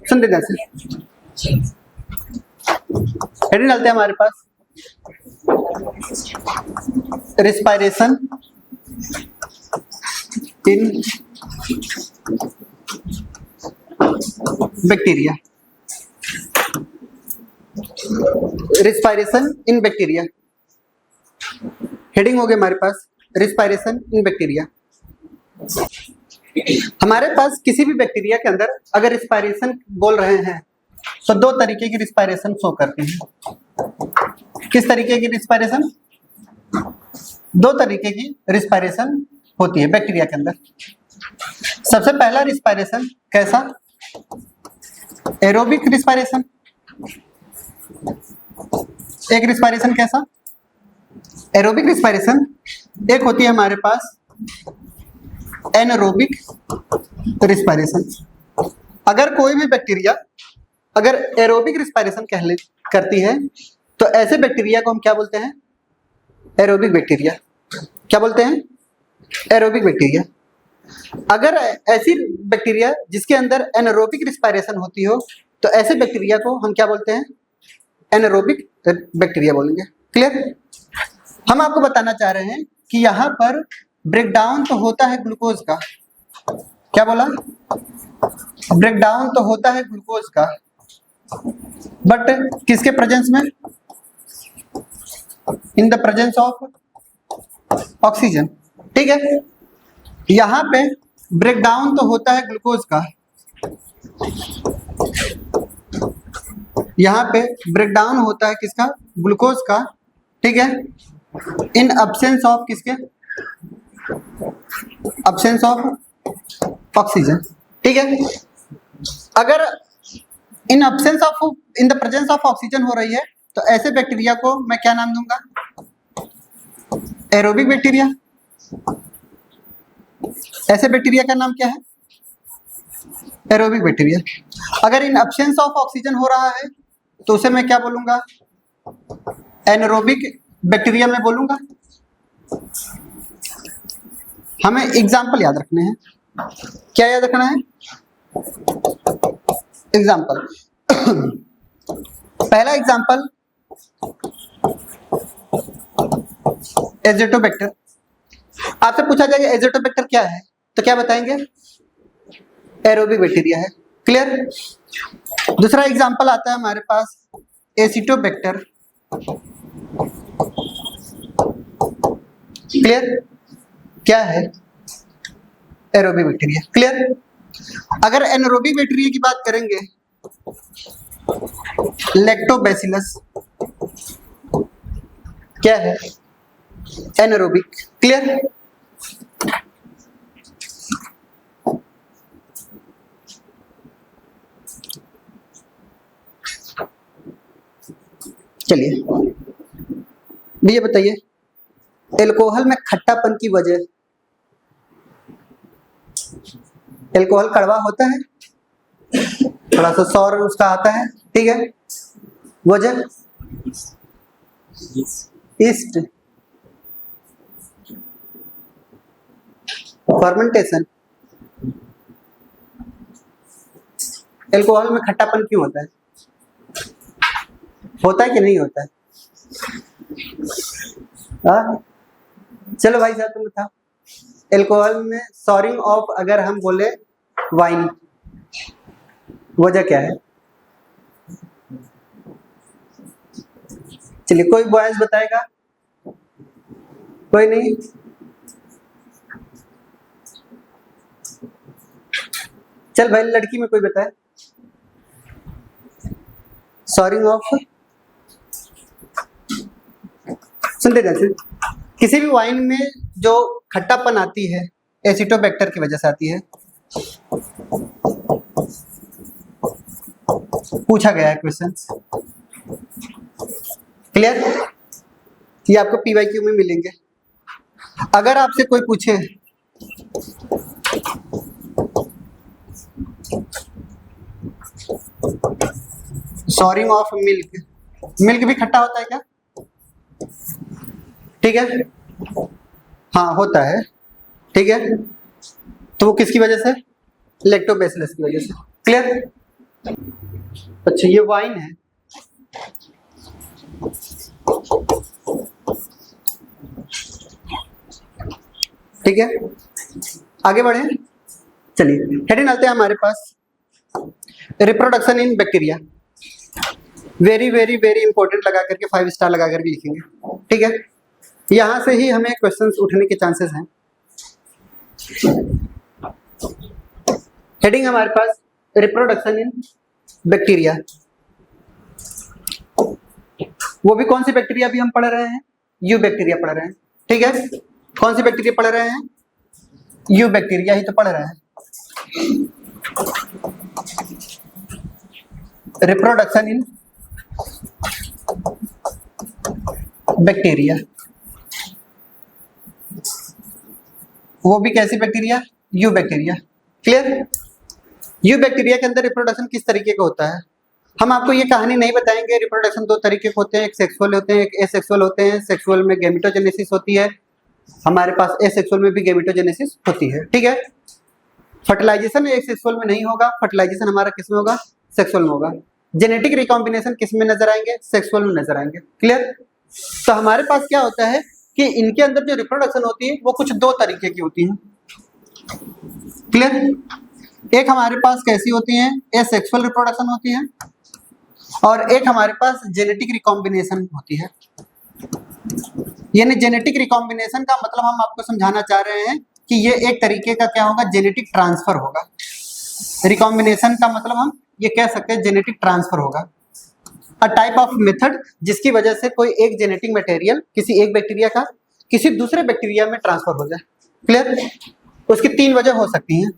सुनते ध्यान से, हेडिंग डालते हैं हमारे पास respiration in bacteria, respiration in bacteria. Heading हो गई हमारे पास रिस्पायरेशन इन बैक्टीरिया। हमारे पास किसी भी बैक्टीरिया के अंदर अगर रिस्पायरेशन बोल रहे हैं तो दो तरीके की रिस्पायरेशन शो करते हैं। किस तरीके की रिस्पायरेशन? दो तरीके की रिस्पायरेशन होती है बैक्टीरिया के अंदर। सबसे पहला रिस्पायरेशन कैसा? Aerobic respiration. एक रिस्पायरेशन कैसा? Aerobic respiration. एक होती है हमारे पास एनारोबिक रिस्पायरेशन। अगर कोई भी बैक्टीरिया अगर एरोबिक रिस्पायरेशन करती है तो ऐसे बैक्टीरिया को हम क्या बोलते हैं? Aerobic bacteria. क्या बोलते हैं? Aerobic bacteria. अगर ऐसी बैक्टीरिया जिसके अंदर एनारोबिक रिस्पायरेशन होती हो तो ऐसे बैक्टीरिया को हम क्या बोलते हैं? एनारोबिक बैक्टीरिया बोलेंगे। क्लियर? हम आपको बताना चाह रहे हैं कि यहाँ पर ब्रेकडाउन तो होता है ग्लूकोज का। क्या बोला? ब्रेकडाउन तो होता है ग्लूकोज का, बट किसके प्रेजेंस में? In the presence of oxygen. ठीक है, यहां पे ब्रेकडाउन तो होता है ग्लूकोज का, यहां पे ब्रेकडाउन होता है किसका? ग्लूकोज का। ठीक है, इन अब्सेंस ऑफ किसके? Absence of oxygen. ठीक है, अगर इन absence of in the presence of oxygen हो रही है तो ऐसे बैक्टीरिया को मैं क्या नाम दूंगा? Aerobic bacteria. ऐसे बैक्टीरिया का नाम क्या है? Aerobic bacteria. अगर इन अब्सेंस ऑफ ऑक्सीजन हो रहा है तो उसे मैं क्या बोलूंगा? एनारोबिक बैक्टीरिया में बोलूंगा। हमें एग्जाम्पल याद रखने हैं। क्या याद रखना है? एग्जाम्पल। पहला एग्जाम्पल एज़ोटोबैक्टर। आपसे पूछा जाएगा एज़ोटोबैक्टर क्या है तो क्या बताएंगे? एरोबिक बैक्टीरिया है। क्लियर? दूसरा एग्जाम्पल आता है हमारे पास एसिटोबैक्टर। क्लियर? क्या है? Aerobic bacteria. क्लियर? अगर एनारोबिक बैक्टीरिया की बात करेंगे लैक्टोबैसिलस। क्या है? एनारोबिक। क्लियर? चलिए ये बताइए एल्कोहल में खट्टापन की वजह। एल्कोहल कड़वा होता है, थोड़ा सा सौर उसका आता है। ठीक है, वजह ईस्ट, फर्मेंटेशन। एल्कोहल में खट्टापन क्यों होता है? होता है कि नहीं होता है? चलो भाई साहब तुम बताओ, एल्कोहल में सॉरिंग ऑफ अगर हम बोले वाइन, वजह क्या है? चलिए कोई बॉयज बताएगा? कोई नहीं? चल भाई लड़की में कोई बताए। सॉरिंग ऑफ, सुनते जैसे किसी भी वाइन में जो खट्टापन आती है एसिटोबैक्टर की वजह से आती है। पूछा गया है क्वेश्चन। क्लियर? ये आपको पीवाईक्यू में मिलेंगे। अगर आपसे कोई पूछे सॉरिंग ऑफ मिल्क, मिल्क भी खट्टा होता है क्या? ठीक है, हाँ होता है। ठीक है, तो वो किसकी वजह से? लैक्टोबैसिलस की वजह से। क्लियर? अच्छा ये वाइन है, ठीक है, आगे बढ़े। चलिए हेडिंग डालते हैं हमारे पास reproduction in bacteria. Very very very important लगा करके 5 स्टार लगा करके लिखेंगे, ठीक है। यहां से ही हमें क्वेश्चंस उठने के चांसेस हैं। हेडिंग हमारे पास रिप्रोडक्शन इन बैक्टीरिया। वो भी कौन सी बैक्टीरिया भी हम पढ़ रहे हैं? यू बैक्टीरिया पढ़ रहे हैं, ठीक है। कौन सी बैक्टीरिया पढ़ रहे हैं? यू बैक्टीरिया ही तो पढ़ रहे हैं। रिप्रोडक्शन इन बैक्टीरिया, वो भी कैसी bacteria? You bacteria. Clear? You bacteria के अंदर रिप्रोडक्शन किस तरीके का होता है? हम आपको ये कहानी नहीं बताएंगे। रिप्रोडक्शन 2 तरीके के होते हैं, एक सेक्सुअल होते हैं, एक एसेक्सुअल होते हैं। सेक्सुअल में गैमेटोजेनेसिस होती है, हमारे पास एसेक्सुअल में भी गैमेटोजेनेसिस होती है, ठीक है। फर्टिलाइजेशन एक सेक्सुअल में नहीं होगा, फर्टिलाइजेशन हमारा किस में होगा? सेक्सुअल में होगा। जेनेटिक रिकॉम्बिनेशन किस में नजर आएंगे? सेक्सुअल में नजर आएंगे। क्लियर? तो हमारे पास क्या होता है कि इनके अंदर जो रिप्रोडक्शन होती है वो कुछ 2 तरीके की होती है। क्लियर? एक हमारे पास कैसी होती है? एसेक्सुअल रिप्रोडक्शन होती है, और एक हमारे पास जेनेटिक रिकॉम्बिनेशन होती है। यानी जेनेटिक रिकॉम्बिनेशन का मतलब हम आपको समझाना चाह रहे हैं कि ये एक तरीके का क्या होगा? जेनेटिक ट्रांसफर होगा। रिकॉम्बिनेशन का मतलब हम ये कह सकते हैं जेनेटिक ट्रांसफर होगा। अ टाइप ऑफ मेथड जिसकी वजह से कोई एक जेनेटिक मटेरियल किसी एक बैक्टीरिया का किसी दूसरे बैक्टीरिया में ट्रांसफर हो जाए। क्लियर? उसकी 3 वजह हो सकती हैं।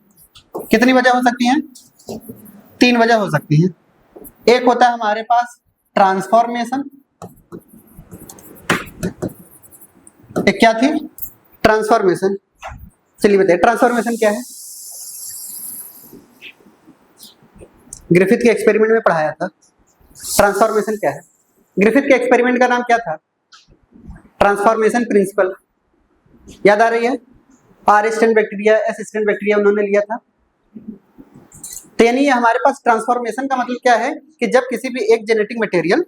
कितनी वजह हो सकती हैं? 3 वजह हो सकती हैं। एक होता है हमारे पास ट्रांसफॉर्मेशन। एक क्या थी? ट्रांसफॉर्मेशन। चलिए बताइए ट्रांसफॉर्मेशन क्या है? ग्रिफिथ के एक्सपेरिमेंट में पढ़ाया था। ट्रांसफॉर्मेशन क्या है? ग्रिफिथ के एक्सपेरिमेंट का नाम क्या था? Transformation principle. याद आ रही है? R stand bacteria, S stand bacteria उन्होंने लिया था। तो यानी हमारे पास ट्रांसफॉर्मेशन का मतलब क्या है कि जब किसी भी एक जेनेटिक मटेरियल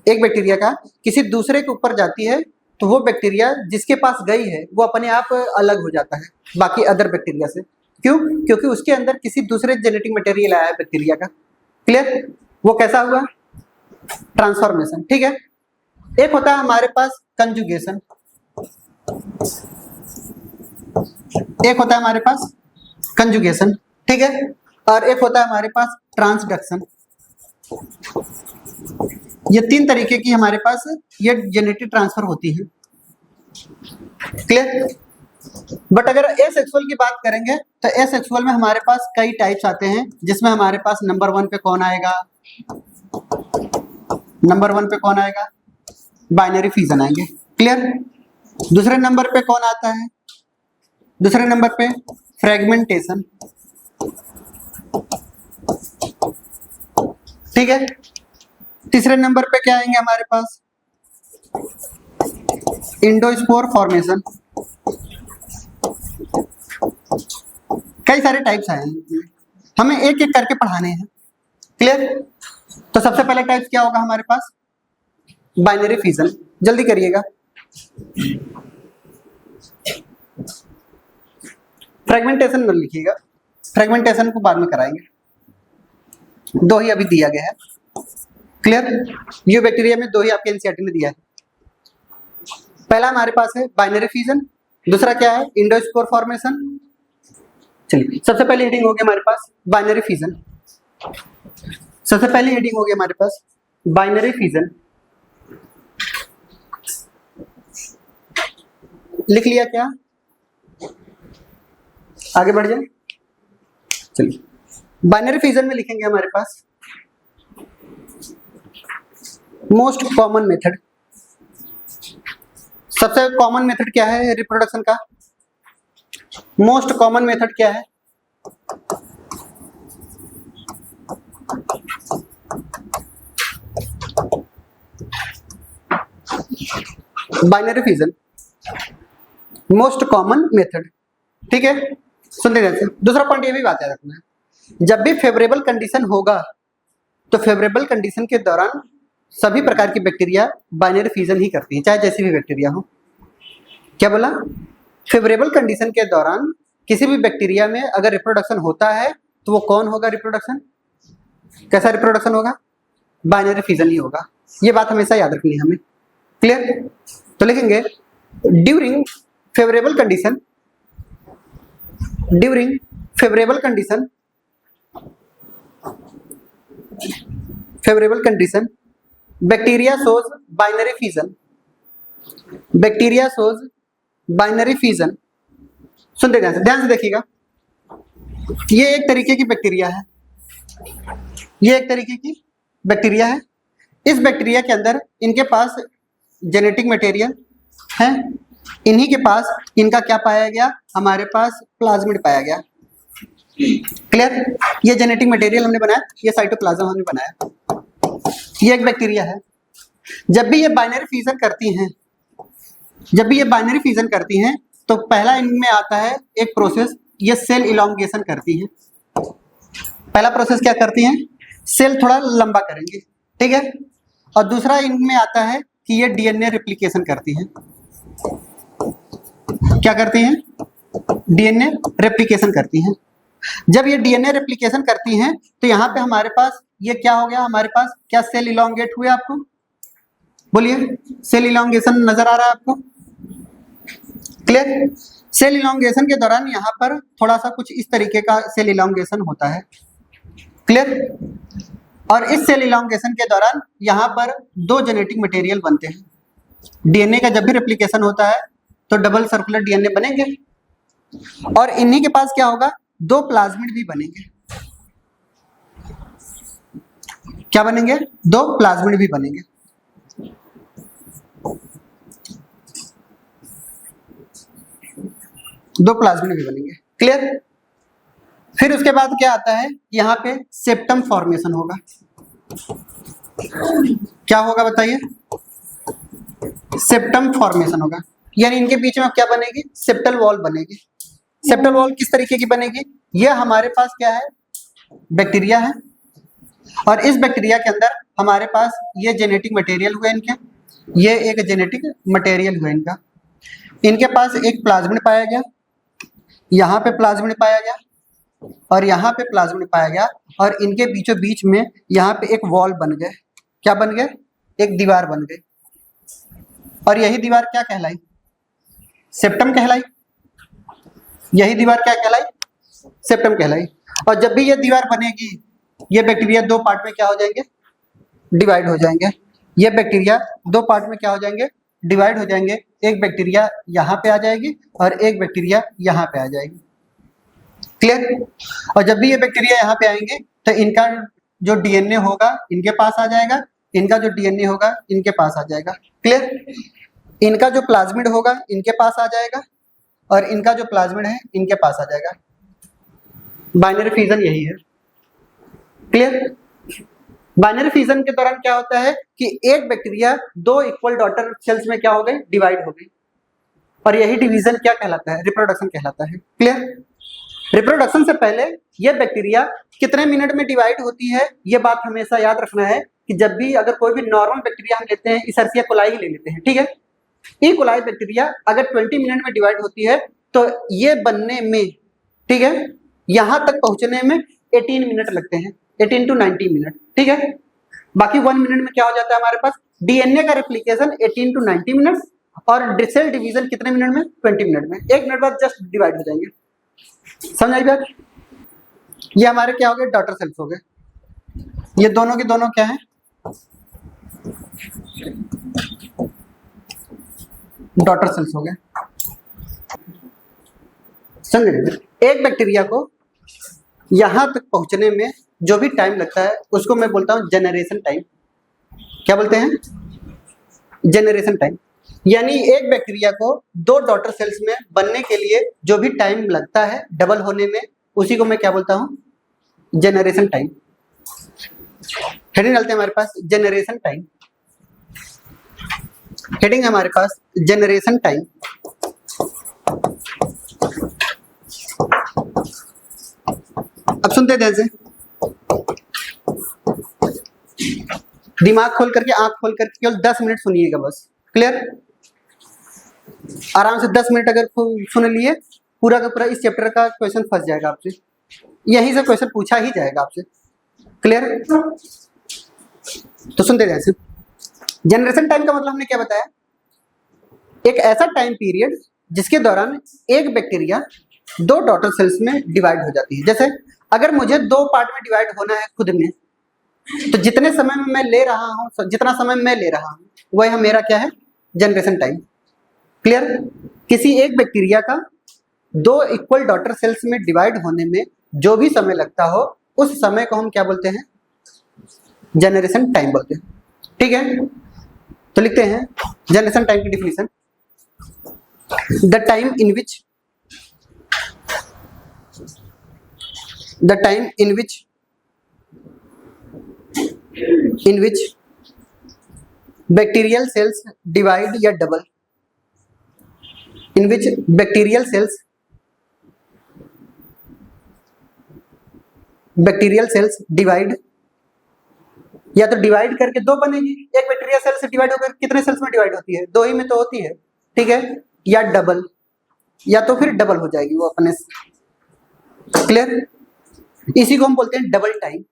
एक बैक्टीरिया का किसी दूसरे के ऊपर जाती है तो वो बैक्टीरिया जिसके पास गई है वो अपने आप अलग हो जाता है बाकी अदर बैक्टीरिया से। क्यों? क्योंकि उसके अंदर किसी दूसरे जेनेटिक मटेरियल आया है बैक्टीरिया का। क्लियर? वो कैसा हुआ? ट्रांसफॉर्मेशन, ठीक है। एक होता है हमारे पास कंजुगेशन, एक होता है हमारे पास कंजुगेशन, ठीक है, और एक होता है हमारे पास ट्रांसडक्शन। ये 3 तरीके की हमारे पास ये जेनेटिक ट्रांसफर होती है। क्लियर? बट अगर एसेक्सुअल की बात करेंगे तो एसेक्सुअल में हमारे पास कई टाइप्स आते हैं, जिसमें हमारे पास नंबर 1 पे कौन आएगा? नंबर 1 पे कौन आएगा? बाइनरी फिजन आएंगे। क्लियर? दूसरे नंबर पे कौन आता है? दूसरे नंबर पे फ्रेगमेंटेशन, ठीक है। तीसरे नंबर पे क्या आएंगे हमारे पास? Endospore formation. कई सारे टाइप्स आए हैं, हमें एक एक करके पढ़ाने हैं। क्लियर? तो सबसे पहले टाइप क्या होगा हमारे पास? Binary fission. जल्दी करिएगा। फ्रेगमेंटेशन में लिखिएगा, फ्रेगमेंटेशन को बाद में कराएंगे, 2 ही अभी दिया गया है। क्लियर? यू बैक्टीरिया में 2 ही आपके एनसीईआरटी ने दिया है। पहला हमारे पास है बाइनरी फिजन, दूसरा क्या है? Endospore formation. चलिए सबसे पहली हेडिंग हो गई हमारे पास बाइनरी फिजन। सबसे पहली हेडिंग हो गई हमारे पास बाइनरी फिजन। लिख लिया क्या? आगे बढ़ जाए। चलिए बाइनरी फिजन में लिखेंगे हमारे पास मोस्ट कॉमन मेथड। सबसे कॉमन मेथड क्या है रिप्रोडक्शन का? मोस्ट कॉमन मेथड क्या है? Binary fission, most common method, ठीक है। सुनते रहते। दूसरा पॉइंट ये भी बात याद रखना है, जब भी फेवरेबल कंडीशन होगा तो फेवरेबल कंडीशन के दौरान सभी प्रकार की बैक्टीरिया बाइनरी फ्यूजन ही करती हैं, चाहे जैसी भी बैक्टीरिया हो। क्या बोला? फेवरेबल कंडीशन के दौरान किसी भी बैक्टीरिया में अगर रिप्रोडक्शन होता है तो वो कौन होगा रिप्रोडक्शन? कैसा रिप्रोडक्शन होगा? बाइनरी फ्यूजन ही होगा। ये बात हमेशा याद रखनी है हमें। क्लियर? तो लिखेंगे during favourable condition, during favourable condition, favourable condition bacteria shows binary fusion, bacteria shows binary fusion. सुनते ध्यान से देखिएगा। ये एक तरीके की बैक्टीरिया है, ये एक तरीके की बैक्टीरिया है। इस बैक्टीरिया के अंदर इनके पास जेनेटिक मटेरियल है, इन्हीं के पास इनका क्या पाया गया? हमारे पास प्लाज्मिड पाया गया। क्लियर? ये जेनेटिक मटेरियल हमने बनाया, ये साइटोप्लाज्म हमने बनाया। ये एक बैक्टीरिया है। जब भी ये बाइनरी फ्यूजन करती हैं, जब भी ये बाइनरी फ्यूजन करती हैं तो पहला इनमें आता है एक प्रोसेस, ये सेल इलोंगेशन करती हैं। पहला प्रोसेस क्या करती हैं? सेल थोड़ा लंबा करेंगे, ठीक है। और दूसरा इनमें आता है कि ये डीएनए रेप्लिकेशन करती हैं। क्या करती हैं? डीएनए रेप्लिकेशन करती हैं। जब ये डीएनए रेप्लिकेशन करती हैं तो यहाँ पे हमारे पास ये क्या हो गया? हमारे पास क्या सेल इलोंगेट हुए? आपको बोलिए, सेल इलोंगेशन नजर आ रहा है आपको? क्लियर? सेल इलोंगेशन के दौरान यहाँ पर थोड़ा सा कुछ इस तरीके का सेल इलोंगेशन होता है। क्लियर? और इस सेल इलोंगेशन के दौरान यहाँ पर दो जेनेटिक मटेरियल बनते हैं। डीएनए का जब भी रेप्लिकेशन होता है तो डबल सर्कुलर डीएनए बनेंगे और इन्हीं के पास क्या होगा? दो प्लाज्मिड भी बनेंगे। क्या बनेंगे? दो प्लाज्मिड भी बनेंगे। दो प्लाज्मिड भी बनेंगे। क्लियर? फिर उसके बाद क्या आता है? यहाँ पे सेप्टम फॉर्मेशन होगा। क्या होगा बताइए? सेप्टम फॉर्मेशन होगा, यानी इनके बीच में क्या बनेगी? सेप्टल वॉल बनेगी। सेप्टल वॉल किस तरीके की बनेगी? ये हमारे पास क्या है? बैक्टीरिया है और इस बैक्टीरिया के अंदर हमारे पास ये जेनेटिक मटेरियल हुए इनके, ये एक जेनेटिक मटेरियल हुआ इनका। इनके पास एक प्लाज्मिड पाया गया, यहाँ पे प्लाज्मिड पाया गया और यहाँ पे प्लाज्मिड पाया गया और इनके बीचों बीच में यहाँ पे एक वॉल बन गए। क्या बन गए? एक दीवार बन गई। और यही दीवार क्या कहलाई? सेप्टम कहलाई। यही दीवार क्या कहलाई? सेप्टम कहलाई। और जब भी ये दीवार बनेगी, ये बैक्टीरिया दो पार्ट में क्या हो जाएंगे? डिवाइड हो जाएंगे। ये बैक्टीरिया दो पार्ट में क्या हो जाएंगे? डिवाइड हो जाएंगे। एक बैक्टीरिया यहाँ पे आ जाएगी और एक बैक्टीरिया यहाँ पे आ जाएगी। क्लियर? और जब भी ये बैक्टीरिया यहाँ पे आएंगे तो इनका जो डीएनए होगा इनके पास आ जाएगा, इनका जो डीएनए होगा इनके पास आ जाएगा। क्लियर? इनका जो प्लाज्मिड होगा इनके पास आ जाएगा और इनका जो प्लाज्मिड है इनके पास आ जाएगा। बाइनरी फ्यूजन यही है। क्लियर? बाइनरी फ्यूजन के दौरान क्या होता है कि एक बैक्टीरिया दो इक्वल डॉटर सेल्स में क्या हो गई? डिवाइड हो गई। और यही डिवीजन क्या कहलाता है? रिप्रोडक्शन कहलाता है। क्लियर? रिप्रोडक्शन से पहले ये बैक्टीरिया कितने मिनट में डिवाइड होती है? ये बात हमेशा याद रखना है कि जब भी अगर कोई भी नॉर्मल बैक्टीरिया हम लेते हैं, इसेर्सिया कोलाई ही ले लेते हैं, ठीक है। ई कोलाई बैक्टीरिया अगर 20 मिनट में डिवाइड होती है तो ये बनने में, ठीक है, यहां तक पहुंचने में 18 मिनट लगते हैं, 18 to 90 मिनट, ठीक है। बाकी 1 मिनट में क्या हो जाता है हमारे पास? डीएनए का रेप्लिकेशन 18 to 90 मिनट और सेल डिवीजन कितने मिनट में? 20 मिनट में। 1 मिनट बाद जस्ट डिवाइड हो जाएंगे। समझ आई बात? ये हमारे क्या हो गए? डॉटर सेल्स हो गए। ये दोनों के दोनों क्या है? डॉटर सेल्स हो गए। समझ? एक बैक्टीरिया को यहां तक पहुंचने में जो भी टाइम लगता है उसको मैं बोलता हूं जेनरेशन टाइम। क्या बोलते हैं? Generation time. यानी एक बैक्टीरिया को दो डॉटर सेल्स में बनने के लिए जो भी टाइम लगता है डबल होने में, उसी को मैं क्या बोलता हूं? Generation time. हेडिंग डालते हैं हमारे पास जेनरेशन टाइम। हेडिंग हमारे पास जेनरेशन टाइम। अब सुनते ध्यान से। दिमाग खोल करके, आंख खोल करके केवल 10 मिनट सुनिएगा बस। क्लियर? आराम से 10 मिनट अगर सुन लिए, पूरा का पूरा इस चैप्टर का क्वेश्चन फंस जाएगा आपसे, यहीं से क्वेश्चन पूछा ही जाएगा आपसे। क्लियर? तो सुनते जाए। जनरेशन टाइम का मतलब हमने क्या बताया? एक ऐसा टाइम पीरियड जिसके दौरान एक बैक्टीरिया 2 डॉटर सेल्स में डिवाइड हो जाती है। जैसे अगर मुझे 2 पार्ट में डिवाइड होना है खुद में, तो जितने समय में मैं ले रहा हूं, जितना समय मैं ले रहा हूं, वह मेरा क्या है? Generation time. क्लियर? किसी एक बैक्टीरिया का 2 इक्वल डॉटर सेल्स में डिवाइड होने में जो भी समय लगता हो, उस समय को हम क्या बोलते हैं? जनरेशन टाइम बोलते हैं। ठीक है, तो लिखते हैं जनरेशन टाइम की definition. The time in which bacterial cells divide या डबल, इन विच बैक्टीरियल सेल्स डिवाइड, या तो डिवाइड करके 2 बनेगी। एक बैक्टीरिया सेल से डिवाइड होकर कितने सेल्स में डिवाइड होती है? 2 ही में तो होती है। ठीक है, या डबल, या तो फिर डबल हो जाएगी वो अपने से। क्लियर? इसी को हम बोलते हैं डबल टाइम।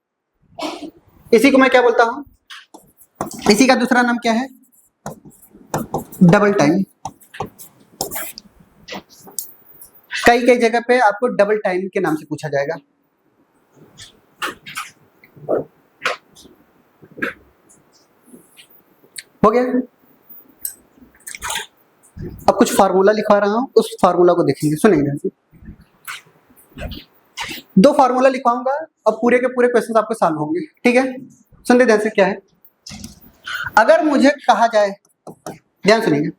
इसी को मैं क्या बोलता हूं? इसी का दूसरा नाम क्या है? Double time. कई कई जगह पे आपको डबल टाइम के नाम से पूछा जाएगा। हो गया? अब कुछ फार्मूला लिखवा रहा हूं, उस फार्मूला को देखेंगे, सुनेंगे। 2 फार्मूला लिखवाऊंगा और पूरे के पूरे क्वेश्चन आपको सॉल्व होंगे। ठीक है, सुनते ध्यान से। क्या है? अगर मुझे कहा जाए, ध्यान सुनिएगा,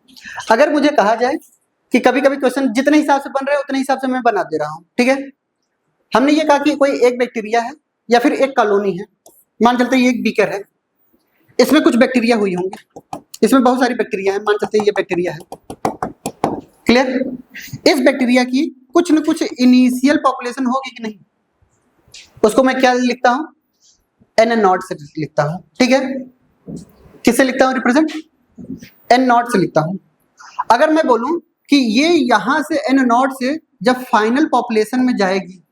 अगर मुझे कहा जाए कि कभी कभी क्वेश्चन जितने हिसाब से बन रहे हैं उतने हिसाब से मैं बना दे रहा हूं। ठीक है, हमने ये कहा कि कोई एक बैक्टीरिया है या फिर एक कॉलोनी है, मान चलते ये एक बीकर है, इसमें कुछ बैक्टीरिया हुई होंगी, इसमें बहुत सारी बैक्टीरिया है, मान चलते ये बैक्टीरिया है। क्लियर? इस बैक्टीरिया की कुछ न कुछ इनिशियल पॉपुलेशन होगी कि नहीं? उसको मैं क्या लिखता हूं? N0 से लिखता हूं। ठीक है, किससे लिखता हूं? रिप्रेजेंट N0 से लिखता हूं। अगर मैं बोलूं कि ये यहां से N0 से जब फाइनल पॉपुलेशन में जाएगी,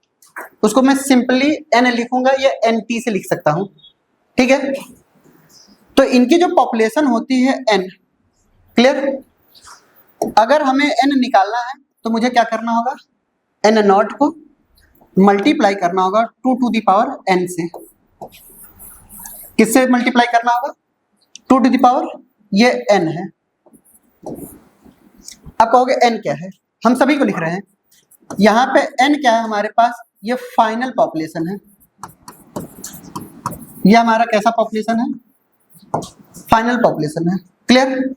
उसको मैं सिंपली N लिखूंगा या NT से लिख सकता हूं। ठीक है, तो इनकी जो पॉपुलेशन होती है N। क्लियर? अगर हमें N निकालना है तो मुझे क्या करना होगा? N0 को मल्टीप्लाई करना होगा 2 to the power N से। किससे मल्टीप्लाई करना होगा? 2 to the power, ये N है। अब कहोगे N क्या है? हम सभी को लिख रहे हैं। यहां पे N क्या है हमारे पास? ये फाइनल पॉपुलेशन है। ये हमारा कैसा पॉपुलेशन है? फाइनल पॉपुलेशन है। क्लियर?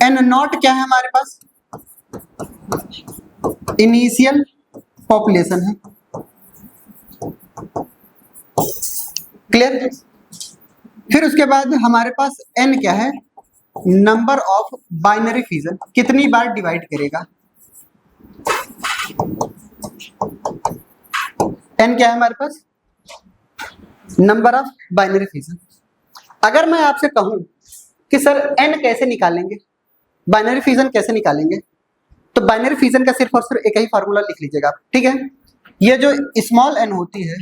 N0 क्या है हमारे पास? इनिशियल पॉपुलेशन है। क्लियर? फिर उसके बाद हमारे पास N क्या है? नंबर ऑफ बाइनरी फिजन, कितनी बार डिवाइड करेगा। N क्या है हमारे पास? Number of binary fission. अगर मैं आपसे कहूं कि सर N कैसे निकालेंगे, बाइनरी फिजन कैसे निकालेंगे, तो बाइनरी फिजन का सिर्फ और सिर्फ एक ही फार्मूला लिख लीजिएगा आप। ठीक है, ये जो स्मॉल n होती है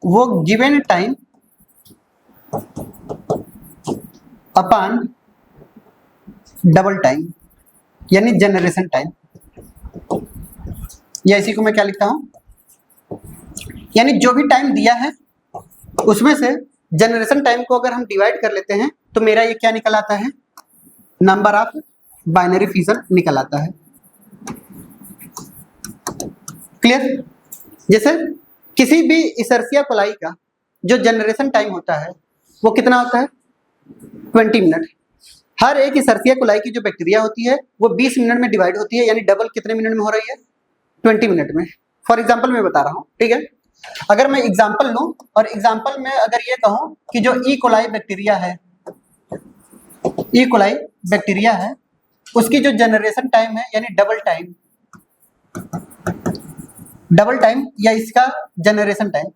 वो given time upon double time, यानी जनरेशन टाइम। या इसी को मैं क्या लिखता हूं? यानी जो भी टाइम दिया है उसमें से जनरेशन टाइम को अगर हम डिवाइड कर लेते हैं तो मेरा ये क्या निकल आता है? नंबर ऑफ बाइनरी फिजन निकल आता है। क्लियर? जैसे किसी भी इसर्सिया कोलाई का जो जनरेशन टाइम होता है वो कितना होता है? 20 मिनट। हर एक इसर्सिया कोलाई की जो बैक्टीरिया होती है वो 20 मिनट में डिवाइड होती है, यानी डबल कितने मिनट में हो रही है? 20 मिनट में। फॉर एग्जाम्पल मैं बता रहा हूँ। ठीक है, अगर मैं एग्जाम्पल लूं और एग्जाम्पल में अगर ये कहूं कि जो ई कोलाई बैक्टीरिया है, ई कोलाई बैक्टीरिया है, उसकी जो जनरेशन टाइम है यानी डबल टाइम या इसका जनरेशन टाइम।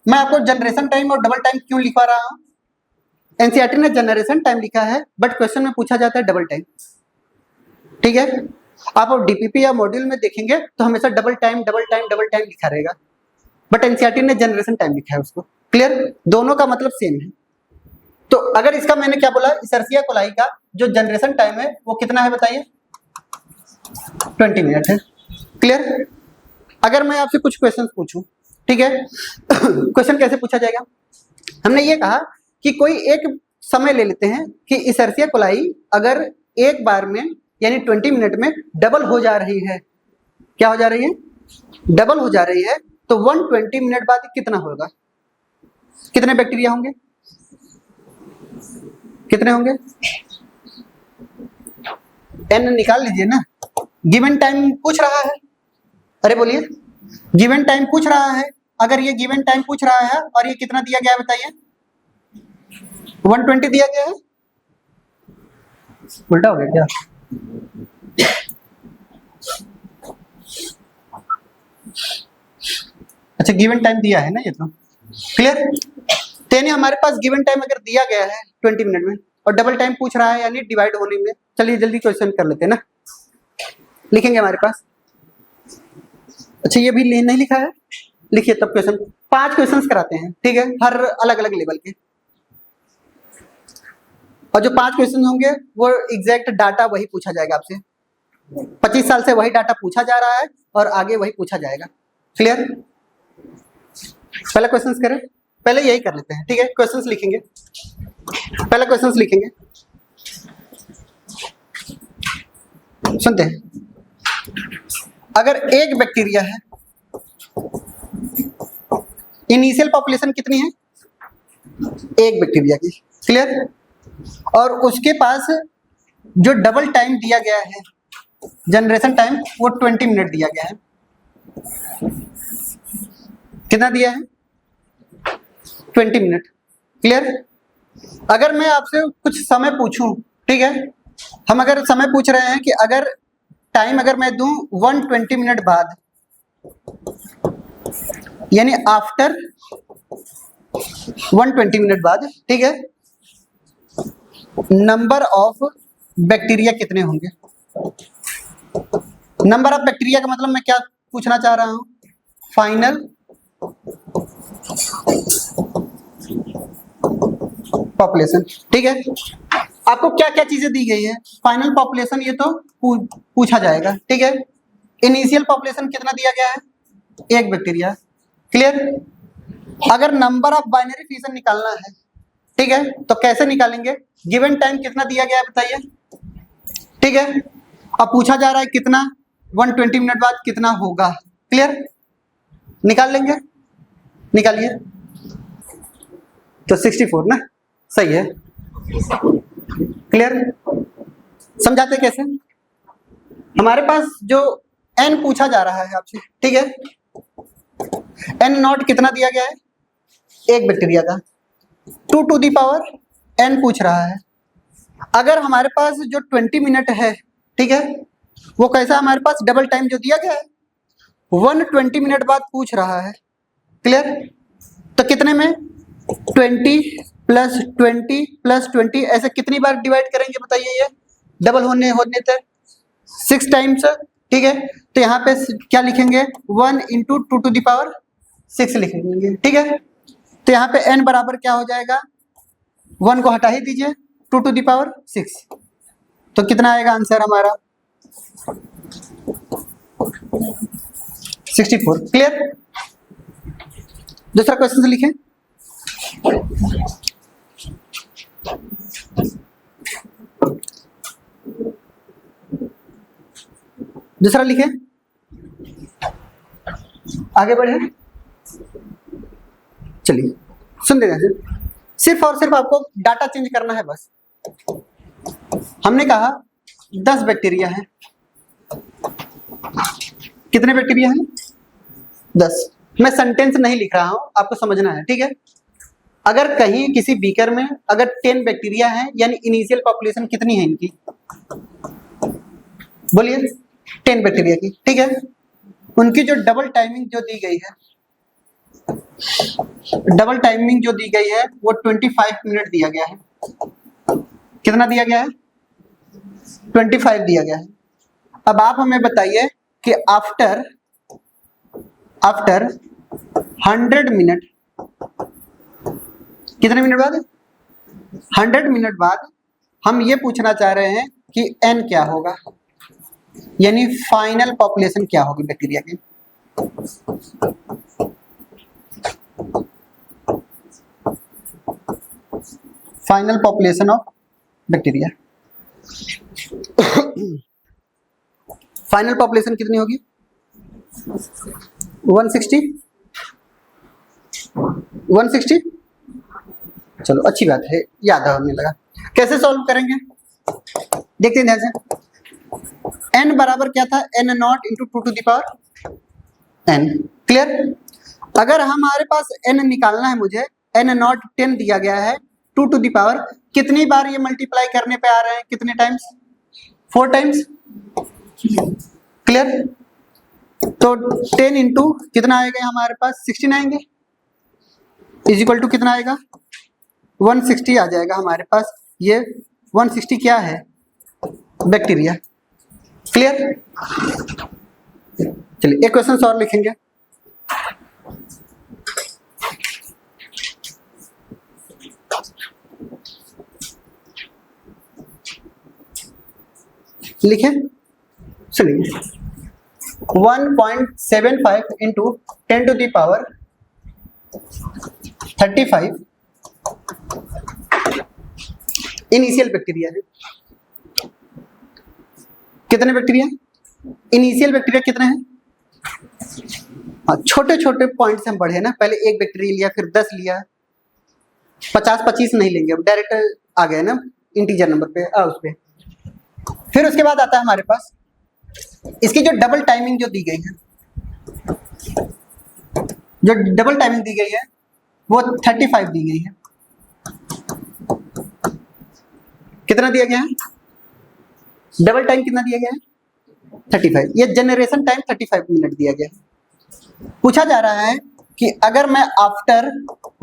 मैं आपको जनरेशन टाइम और डबल टाइम क्यों लिखवा रहा हूं? एनसीईआरटी ने जनरेशन टाइम लिखा है, बट क्वेश्चन में पूछा जाता है डबल टाइम। ठीक है, आप डीपीपी या मॉड्यूल में देखेंगे तो हमेशा डबल टाइम लिखा रहेगा, बट एनसीईआरटी ने जनरेशन टाइम लिखा है उसको। क्लियर, दोनों का मतलब सेम है। तो अगर इसका मैंने क्या बोला, इसर्सिया कोलाई का जो जनरेशन टाइम है वो कितना है बताइए, 20 मिनट है। क्लियर, अगर मैं आपसे कुछ क्वेश्चन पूछूं, ठीक है क्वेश्चन कैसे पूछा जाएगा, हमने ये कहा कि कोई एक समय ले लेते हैं कि इसर्सिया कोलाई अगर एक बार में यानी 20 मिनट में डबल हो जा रही है, क्या हो जा रही है, डबल हो जा रही है, तो 120 मिनट बाद कितना होगा, कितने बैक्टीरिया होंगे, कितने होंगे, एन निकाल लीजिए ना। गिवन टाइम पूछ रहा है, अरे बोलिए, गिवन टाइम पूछ रहा है। अगर ये गिवन टाइम पूछ रहा है और ये कितना दिया गया है बताइए, 120 दिया गया है, उल्टा हो गया क्या, अच्छा गिवन टाइम दिया है ना ये तो। क्लियर, यानी हमारे पास गिवन टाइम अगर दिया गया है 20 मिनट में और डबल टाइम पूछ रहा है यानी डिवाइड होने में, चलिए जल्दी क्वेश्चन कर लेते हैं ना, लिखेंगे हमारे पास। अच्छा ये भी नहीं लिखा है, लिखिए तब क्वेश्चन। 5 क्वेश्चंस कराते हैं, ठीक है, हर अलग अलग लेवल के, और जो 5 क्वेश्चन होंगे वो एग्जैक्ट डाटा वही पूछा जाएगा आपसे। 25 साल से वही डाटा पूछा जा रहा है और आगे वही पूछा जाएगा। क्लियर, पहला क्वेश्चन करें, पहले यही कर लेते हैं, ठीक है, क्वेश्चंस लिखेंगे, पहला क्वेश्चंस लिखेंगे, सुनते हैं। अगर एक बैक्टीरिया है, इनिशियल पॉपुलेशन कितनी है, एक बैक्टीरिया की, क्लियर, और उसके पास जो डबल टाइम दिया गया है जनरेशन टाइम वो 20 मिनट दिया गया है, कितना दिया है, 20 मिनट। क्लियर, अगर मैं आपसे कुछ समय पूछूं, ठीक है, हम अगर समय पूछ रहे हैं कि अगर टाइम अगर मैं दूं 120 मिनट बाद यानी आफ्टर 120 मिनट बाद, ठीक है, नंबर ऑफ बैक्टीरिया कितने होंगे। नंबर ऑफ बैक्टीरिया का मतलब मैं क्या पूछना चाह रहा हूं, फाइनल पॉपुलेशन। ठीक है, आपको क्या क्या चीजें दी गई है, फाइनल पॉपुलेशन ये तो पूछा जाएगा, ठीक है, इनिशियल पॉपुलेशन कितना दिया गया है, एक बैक्टीरिया। क्लियर, अगर नंबर ऑफ बाइनरी फिशन निकालना है, ठीक है, तो कैसे निकालेंगे, गिवन टाइम कितना दिया गया है बताइए, ठीक है, अब पूछा जा रहा है कितना, 120 मिनट बाद कितना होगा। क्लियर, निकाल लेंगे, निकालिए, तो 64 ना, सही है। क्लियर, समझाते कैसे, हमारे पास जो n पूछा जा रहा है आपसे, ठीक है, n नॉट कितना दिया गया है, एक बैक्टीरिया का, 2 टू दी पावर n पूछ रहा है। अगर हमारे पास जो 20 मिनट है, ठीक है, वो कैसा हमारे पास डबल टाइम जो दिया गया है 120 मिनट बाद पूछ रहा है। क्लियर, तो कितने में 20 प्लस 20 प्लस 20 ऐसे कितनी बार डिवाइड करेंगे बताइए, ये डबल होने तक 6 टाइम्स। ठीक है, तो यहाँ पे क्या लिखेंगे, 1 इंटू 2 टू दी पावर 6 लिखेंगे। ठीक है, तो यहाँ पे n बराबर क्या हो जाएगा, 1 को हटा ही दीजिए, 2 टू दी पावर 6, तो कितना आएगा आंसर हमारा 64। क्लियर, दूसरा क्वेश्चन से लिखें, दूसरा लिखें, आगे बढ़े, चलिए सुन देना, सिर्फ और सिर्फ आपको डाटा चेंज करना है बस। हमने कहा 10 बैक्टीरिया है, कितने बैक्टीरिया हैं, 10। मैं सेंटेंस नहीं लिख रहा हूं, आपको समझना है। ठीक है, अगर कहीं किसी बीकर में अगर 10 बैक्टीरिया हैं यानी इनिशियल पॉपुलेशन कितनी है इनकी, बोलिए 10 बैक्टीरिया की। ठीक है, उनकी जो डबल टाइमिंग जो दी गई है डबल टाइमिंग जो दी गई है वो 25 मिनट दिया गया है। कितना दिया गया है? 25 दिया गया है। अब आप हमें बताइए कि आफ्टर 100 मिनट, कितने मिनट बाद? 100 मिनट बाद हम ये पूछना चाह रहे हैं कि n क्या होगा, यानी फाइनल पॉपुलेशन क्या होगी बैक्टीरिया की। Final population of bacteria. Final population कितनी होगी? 160। चलो अच्छी बात है, याद होने लगा। कैसे सॉल्व करेंगे देखते हैं ध्यान से। n बराबर क्या था? n nought into 2 to the power n। Clear? अगर हमारे पास n निकालना है मुझे, n नॉट 10 दिया गया है, 2 टू द पावर, कितनी बार ये मल्टीप्लाई करने पे आ रहे हैं? कितने टाइम्स? 4 टाइम्स। क्लियर? तो 10 इंटू कितना आएगा हमारे पास? 16 आएंगे, इज इक्वल टू कितना आएगा? 160 आ जाएगा हमारे पास। ये 160 क्या है? बैक्टीरिया। क्लियर? चलिए एक क्वेश्चन और लिखेंगे। लिखे, चलिए 1.75 into 10 to the power 35 initial bacteria है। कितने बैक्टीरिया? इनिशियल बैक्टीरिया कितने हैं? छोटे छोटे पॉइंट से हम बढ़े ना, पहले एक बैक्टीरिया लिया, फिर 10 लिया, 50-25 नहीं लेंगे, अब डायरेक्ट आ गए ना इंटीजर नंबर पे, उस पे। फिर उसके बाद आता है हमारे पास इसकी जो डबल टाइमिंग जो दी गई है, जो डबल टाइमिंग दी गई है वो 35 दी गई है। कितना दिया गया है? डबल टाइम कितना दिया गया है? 35। ये जनरेशन टाइम 35 मिनट दिया गया है। पूछा जा रहा है कि अगर मैं आफ्टर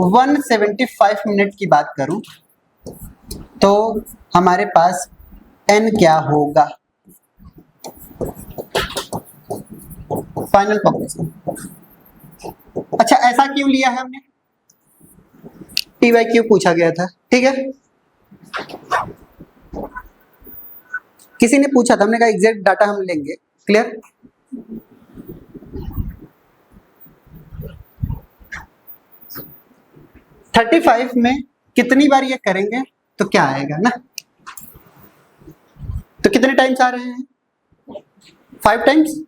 175 मिनट की बात करूं तो हमारे पास n क्या होगा? Final population. अच्छा, ऐसा क्यों लिया है हमने? TYQ पूछा गया था, ठीक है। किसी ने पूछा था, हमने कहा एग्जैक्ट डाटा हम लेंगे। क्लियर? थर्टी 35 में कितनी बार ये करेंगे तो क्या आएगा ना? तो कितने टाइम्स आ रहे हैं? 5 टाइम्स।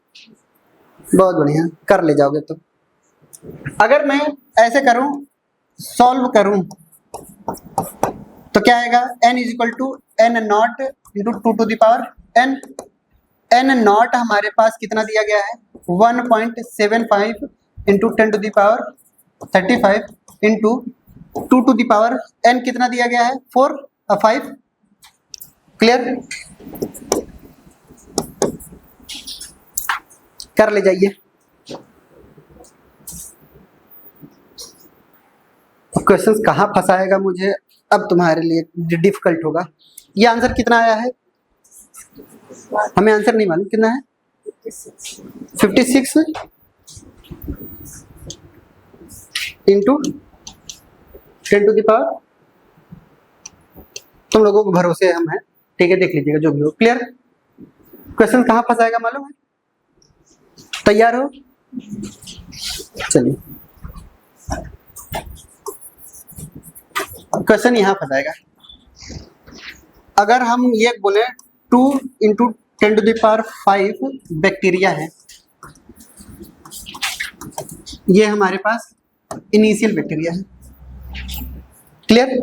बहुत बढ़िया, कर ले जाओगे तो। अगर मैं ऐसे करूं, सॉल्व करूं, तो क्या आएगा? n is equal to n nought into 2 to the power n। n nought हमारे पास कितना दिया गया है? 1.75 into 10 to the power 35 into 2 to the power n कितना दिया गया है? 5। क्लियर? कर ले जाइए। क्वेश्चंस कहाँ फंसाएगा मुझे अब तुम्हारे लिए डिफिकल्ट होगा। ये आंसर कितना आया है? हमें आंसर नहीं मालूम, कितना है? 56 इंटू 10 टू द पावर। तुम लोगों को भरोसे हम हैं, ठीक है, देख लीजिएगा जो भी हो। क्लियर? क्वेश्चन कहाँ फंसाएगा मालूम है? तैयार हो? चलिए, क्वेश्चन यहाँ फंसाएगा। अगर हम ये बोले 2 into 10 to the power 5 bacteria है, ये हमारे पास इनिशियल बैक्टीरिया है। क्लियर?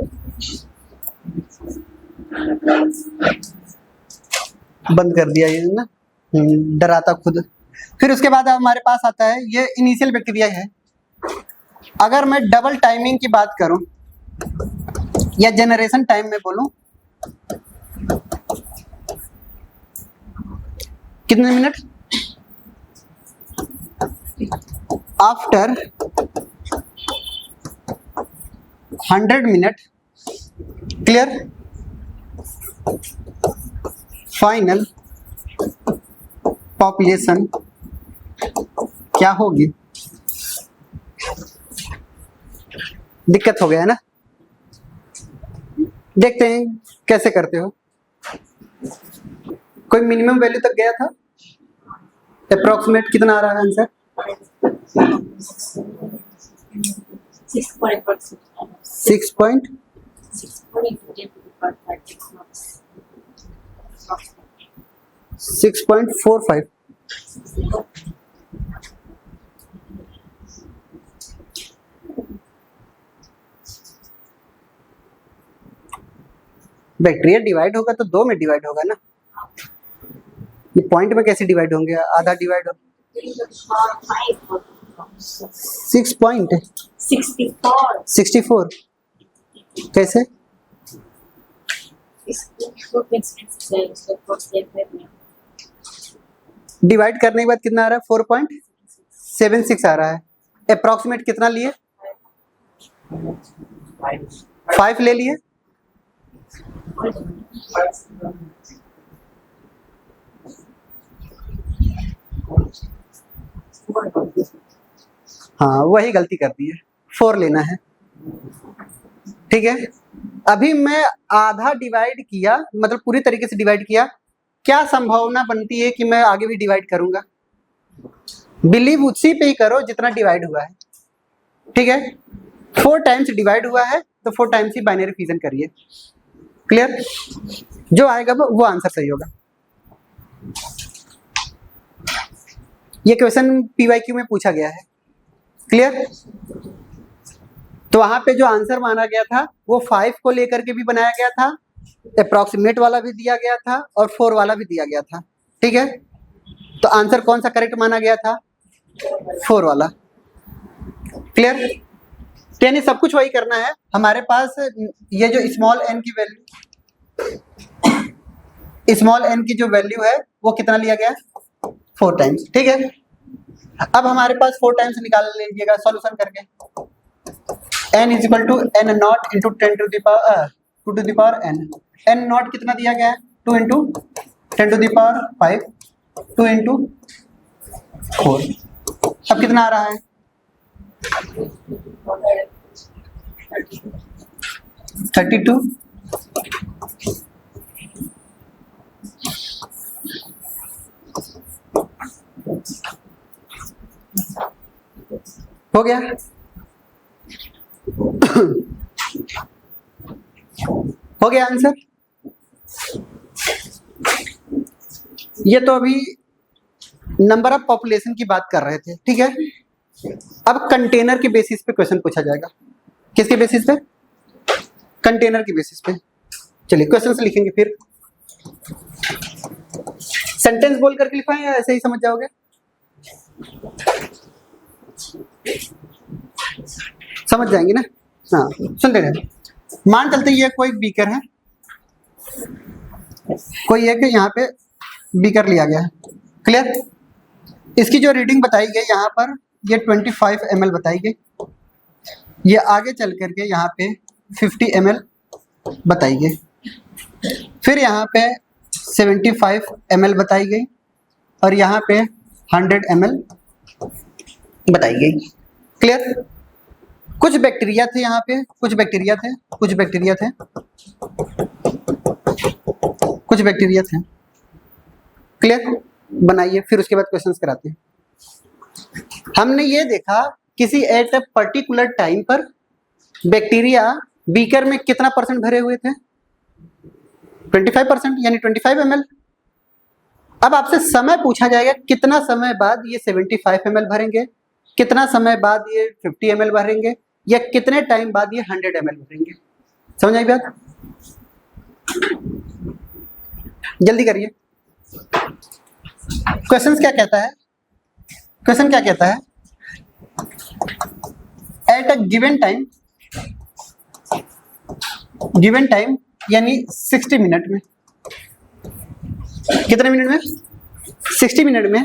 बंद कर दिया ये ना, डराता खुद। फिर उसके बाद हमारे पास आता है ये इनिशियल बैक्टीरिया है। अगर मैं डबल टाइमिंग की बात करूं या जनरेशन टाइम में बोलूं, कितने minute? After 100 minute, clear, final population क्या होगी? दिक्कत हो गया है ना? देखते हैं कैसे करते हो। कोई मिनिमम वैल्यू तक गया था? अप्रोक्सीमेट कितना आ रहा है आंसर? 6.45। बैक्टीरिया डिवाइड होगा तो 2 में डिवाइड होगा ना, ये पॉइंट में कैसे डिवाइड होंगे? आधा डिवाइड हो 6.64 कैसे? डिवाइड करने के बाद कितना आ रहा है? 4.76 आ रहा है। अप्रोक्सीमेट कितना लिए? 5 ले लिए। हाँ वही गलती कर दी है, 4 लेना है, ठीक है। अभी मैं आधा डिवाइड किया, मतलब पूरी तरीके से डिवाइड किया, क्या संभावना बनती है कि मैं आगे भी डिवाइड करूंगा? बिलीव उसी पे ही करो जितना डिवाइड हुआ है, ठीक है। 4 टाइम्स डिवाइड हुआ है तो 4 टाइम्स ही बाइनरी फिजन करिए, क्लियर। जो आएगा वो आंसर सही होगा। ये क्वेश्चन पीवाईक्यू में पूछा गया है, क्लियर। तो वहां पे जो आंसर माना गया था वो 5 को लेकर के भी बनाया गया था, अप्रोक्सीमेट वाला भी दिया गया था और 4 वाला भी दिया गया था, ठीक है। तो आंसर कौन सा करेक्ट माना गया था? 4 वाला, क्लियर। यानी सब कुछ वही करना है। हमारे पास ये जो स्मॉल एन की जो वैल्यू है वो कितना लिया गया? 4 टाइम्स, ठीक है। अब हमारे पास 4 टाइम्स निकाल लीजिएगा सॉल्यूशन करके। n is equal to n nought into 10 to the power n। n nought कितना दिया गया है? 2 into 10 to the power 5, 2 into 4। अब कितना आ रहा है? 32। हो गया? हो गया आंसर? ये तो अभी नंबर ऑफ पॉपुलेशन की बात कर रहे थे, ठीक है। अब कंटेनर के बेसिस पे क्वेश्चन पूछा जाएगा। किसके बेसिस पे? कंटेनर के बेसिस पे। चलिए क्वेश्चन से लिखेंगे, फिर सेंटेंस बोल करके लिखवाएं या ऐसे ही समझ जाओगे? समझ जाएंगे ना? हाँ सुनते रहे। मान चलते ये कोई बीकर है, कोई एक यहाँ पे बीकर लिया गया है, क्लियर। इसकी जो रीडिंग बताई गई यहाँ पर ये 25 ml बताई गई, ये आगे चल करके यहाँ पे 50 ml बताई गई, फिर यहाँ पे 75 ml बताई गई और यहाँ पे 100 ml बताई गई, क्लियर। कुछ बैक्टीरिया थे यहाँ पे, कुछ बैक्टीरिया थे, क्लियर। बनाइए, फिर उसके बाद क्वेश्चंस कराते हैं। हमने ये देखा किसी एट अ पर्टिकुलर टाइम पर बैक्टीरिया बीकर में कितना % भरे हुए थे? 25%, यानी 25 ml। अब आपसे समय पूछा जाएगा कितना समय बाद ये 75 ml भरेंगे, कितना समय बाद ये 50 ml भरेंगे, या कितने टाइम बाद ये 100 ml भरेंगे। समझ आई बात? जल्दी करिए। क्वेश्चन क्या कहता है? क्वेश्चन क्या कहता है? एट अ गिवन टाइम यानी 60 मिनट में, कितने मिनट में? 60 मिनट में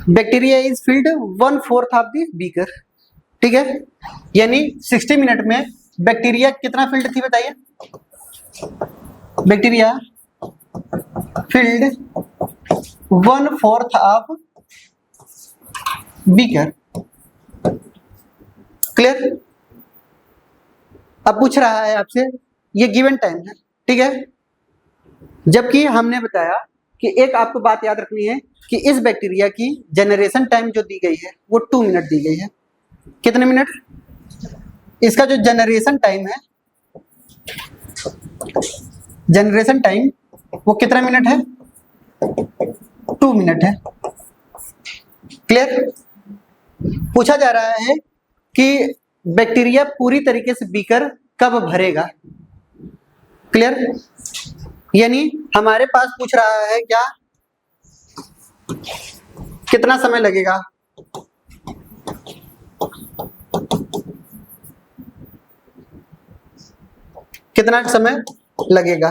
bacteria is filled 1/4 of the beaker, ठीक है। यानी 60 मिनट में बैक्टीरिया कितना फिल्ड थी बताइए? Bacteria field 1/4 of beaker. Clear? अब पूछ रहा है आपसे, ये गिवन टाइम है, ठीक है, जबकि हमने बताया कि एक आपको बात याद रखनी है कि इस बैक्टीरिया की जनरेशन टाइम जो दी गई है वो 2 मिनट दी गई है। कितने मिनट? इसका जो जनरेशन टाइम है, जनरेशन टाइम वो कितना मिनट है? 2 मिनट है। क्लियर? पूछा जा रहा है कि बैक्टीरिया पूरी तरीके से बीकर कब भरेगा। क्लियर? यानी हमारे पास पूछ रहा है क्या, कितना समय लगेगा? कितना समय लगेगा,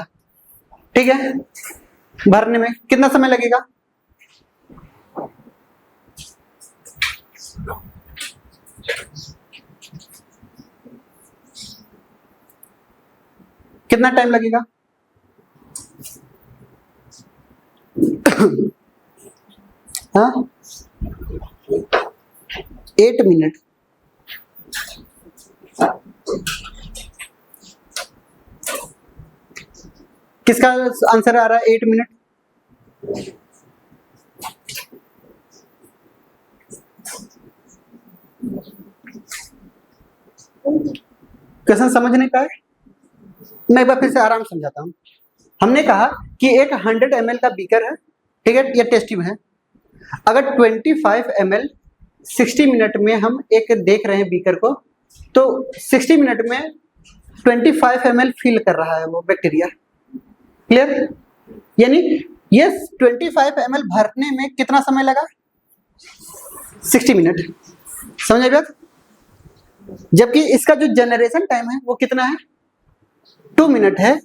ठीक है, भरने में कितना समय लगेगा? कितना टाइम लगेगा? हाँ, 8 मिनट। किसका आंसर आ रहा है 8 मिनट? क्वेश्चन समझ नहीं पाए? मैं एक बार फिर से आराम समझाता हूं। हमने कहा कि एक 100 ml का बीकर है, ठीक है, ये टेस्ट ट्यूब है। अगर 25 ml 60 मिनट में हम एक देख रहे हैं बीकर को, तो 60 मिनट में 25 ml फिल कर रहा है वो बैक्टीरिया। क्लियर? यानी ये 25 ml भरने में कितना समय लगा? 60 मिनट। समझ आई बात? जबकि इसका जो जनरेशन टाइम है वो कितना है? 2 मिनट है।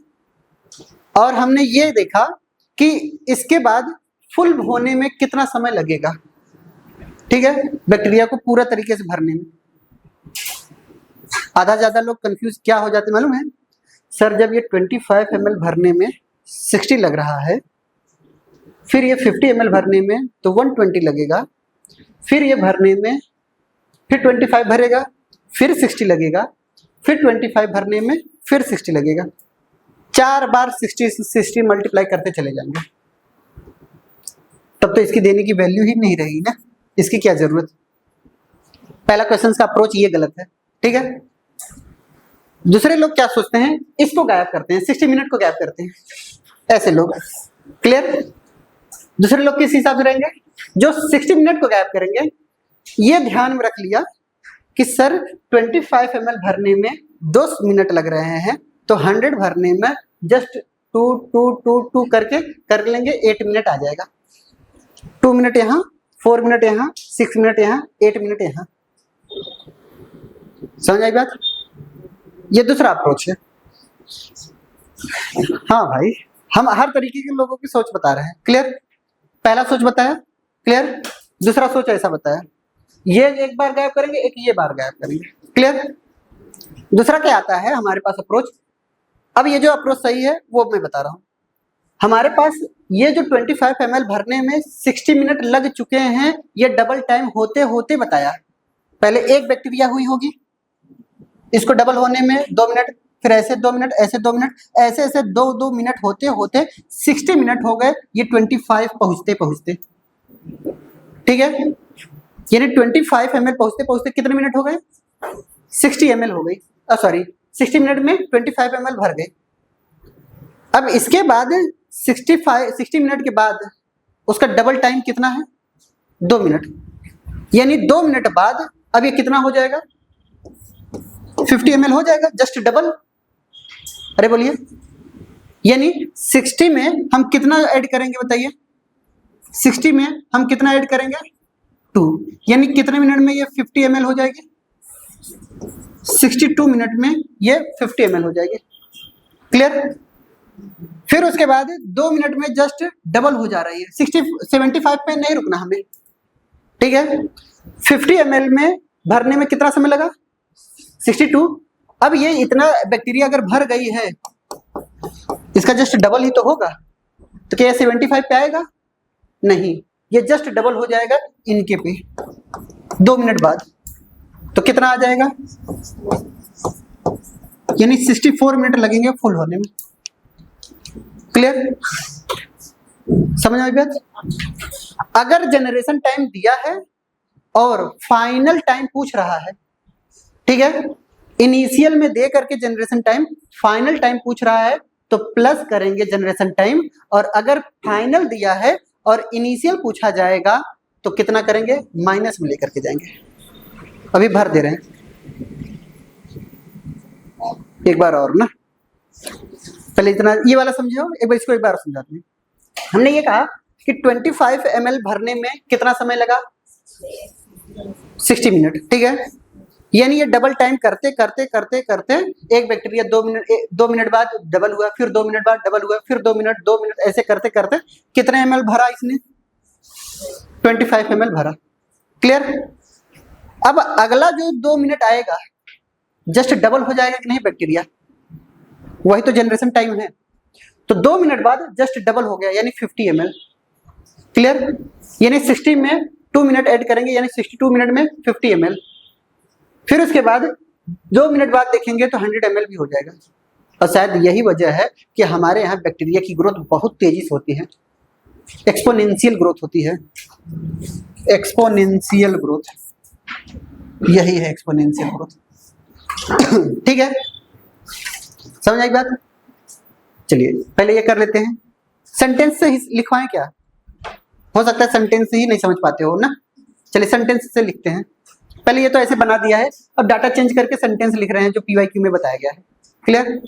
और हमने ये देखा कि इसके बाद फुल होने में कितना समय लगेगा, ठीक है, बैक्टीरिया को पूरा तरीके से भरने में। आधा ज्यादा लोग कंफ्यूज क्या हो जाते मालूम है? सर जब ये 25 ml भरने में 60 लग रहा है, फिर ये 50 ml भरने में तो 120 लगेगा, फिर ये भरने में फिर 25 भरेगा, फिर 60 लगेगा, फिर 25 भरने में फिर 60 लगेगा। 4 बार 60 मल्टीप्लाई करते चले जाएंगे, तब तो इसकी देने की वैल्यू ही नहीं रहेगी ना, इसकी क्या जरूरत? पहला क्वेश्चन का अप्रोच ये गलत है, ठीक है। दूसरे लोग क्या सोचते हैं, इसको गायब करते हैं, 60 मिनट को गायब करते हैं, ऐसे लोग। क्लियर? दूसरे लोग किस हिसाब से रहेंगे? जो 60 मिनट को गायब करेंगे। ये ध्यान में रख लिया कि सर 25 ml भरने में 2 मिनट लग रहे हैं, तो 100 भरने में जस्ट 2 करके कर लेंगे, 8 मिनट आ जाएगा। 2 मिनट यहाँ, 4 मिनट यहाँ, 6 मिनट यहाँ, 8 मिनट यहाँ। समझ आई बात? ये दूसरा अप्रोच है। हाँ भाई, हम हर तरीके के लोगों की सोच बता रहे हैं। क्लियर? पहला सोच बताया, क्लियर। दूसरा सोच ऐसा बताया, ये एक बार गायब करेंगे, एक ये बार गायब करेंगे। क्लियर? दूसरा क्या आता है हमारे पास अप्रोच। अब ये जो अप्रोच सही है वो मैं बता रहा हूं। हमारे पास ये जो 25 ml भरने में 60 मिनट लग चुके हैं, ये डबल टाइम होते होते बताया। पहले एक बैक्टीरिया हुई होगी, इसको डबल होने में 2 मिनट, फिर ऐसे 2 मिनट, ऐसे 2 मिनट, ऐसे ऐसे 2 मिनट होते होते 60 मिनट हो गए ये 25 पहुंचते पहुंचते। ठीक है, यानी 25 ml पहुंचते पहुंचते कितने मिनट हो गए? 60 ml हो गई। सॉरी, 60 मिनट में 25 ml भर गए। अब इसके बाद 60 मिनट के बाद उसका डबल टाइम कितना है? 2 मिनट। यानी 2 मिनट बाद अब ये कितना हो जाएगा? 50 ml हो जाएगा, जस्ट डबल। अरे बोलिए, यानी 60 में हम कितना ऐड करेंगे बताइए? 60 में हम कितना ऐड करेंगे? 2। यानी कितने मिनट में ये 50 ml हो जाएगी? 62 मिनट में ये 50 ml हो जाएगी। क्लियर? फिर उसके बाद 2 मिनट में जस्ट डबल हो जा रही है। 75 पे नहीं रुकना हमें, ठीक है। 50 ml में भरने में कितना समय लगा? 62। अब ये इतना बैक्टीरिया अगर भर गई है, इसका जस्ट डबल ही तो होगा, तो क्या 75 पे आएगा? नहीं, ये जस्ट डबल हो जाएगा इनके पे 2 मिनट बाद। तो कितना आ जाएगा? यानी 64 मिनट लगेंगे फुल होने में। क्लियर? समझ आई बात? अगर जनरेशन टाइम दिया है और फाइनल टाइम पूछ रहा है, ठीक है, इनिशियल में दे करके जनरेशन टाइम, फाइनल टाइम पूछ रहा है, तो प्लस करेंगे जनरेशन टाइम, और अगर फाइनल दिया है और इनिशियल पूछा जाएगा तो कितना करेंगे? माइनस में लेकर के जाएंगे। अभी भर दे रहे हैं एक बार और ना, पहले इतना ये वाला समझो, एक बार इसको एक बार समझाते हैं। हमने ये कहा कि 25 ml भरने में कितना समय लगा? 60 मिनट, ठीक है। यानी ये डबल टाइम करते करते करते करते एक बैक्टीरिया 2 मिनट बाद डबल हुआ, फिर 2 मिनट बाद डबल हुआ, फिर 2 मिनट, ऐसे करते करते कितने ml भरा इसने? 25 ml भरा। क्लियर? अब अगला जो 2 मिनट आएगा जस्ट डबल हो जाएगा कि नहीं बैक्टीरिया? वही तो जनरेशन टाइम है। तो 2 मिनट बाद जस्ट डबल हो गया, यानी 50 ml। क्लियर? यानी 60 में 2 मिनट ऐड करेंगे, यानी 62 मिनट में 50 ml। फिर उसके बाद 2 मिनट बाद देखेंगे तो 100 ml भी हो जाएगा। और शायद यही वजह है कि हमारे यहाँ बैक्टीरिया की ग्रोथ बहुत तेजी से होती है, एक्सपोनेंशियल ग्रोथ होती है। एक्सपोनेंशियल ग्रोथ, यही है एक्सपोनेंशियल ग्रोथ। ठीक है, समझ आई बात? चलिए पहले ये कर लेते हैं। सेंटेंस से ही लिखवाएं क्या? हो सकता है सेंटेंस ही नहीं समझ पाते हो ना। चलिए सेंटेंस से लिखते हैं। पहले ये तो ऐसे बना दिया है, अब डाटा चेंज करके सेंटेंस लिख रहे हैं जो PYQ में बताया गया है। क्लियर?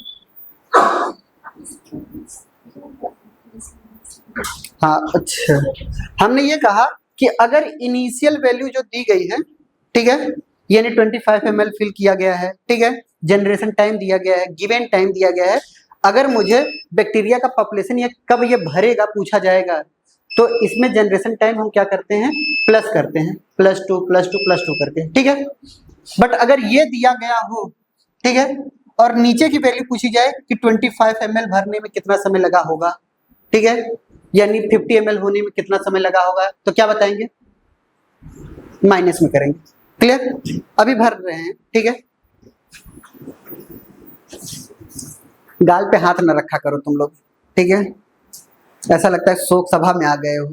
हाँ, अच्छा, हमने ये कहा कि अगर इनिशियल वैल्यू जो दी गई है, ठीक है, यानी 25 ml फिल किया गया है, ठीक है, जनरेशन टाइम दिया गया है, गिवन टाइम दिया गया है, अगर मुझे बैक्टीरिया का पॉपुलेशन या कब ये भरेगा पूछा जाएगा, तो इसमें जनरेशन टाइम हम क्या करते हैं? प्लस करते हैं, +2 +2 +2 करके, ठीक है। बट अगर ये दिया गया हो, ठीक है, और नीचे की वैल्यू पूछी जाए कि 25 ml भरने में कितना समय लगा होगा, ठीक है, यानी 50 ml होने में कितना समय लगा होगा, तो क्या बताएंगे? माइनस में करेंगे। क्लियर? अभी भर रहे हैं, ठीक है। गाल पे हाथ न रखा करो तुम लोग, ठीक है, ऐसा लगता है शोक सभा में आ गए हो।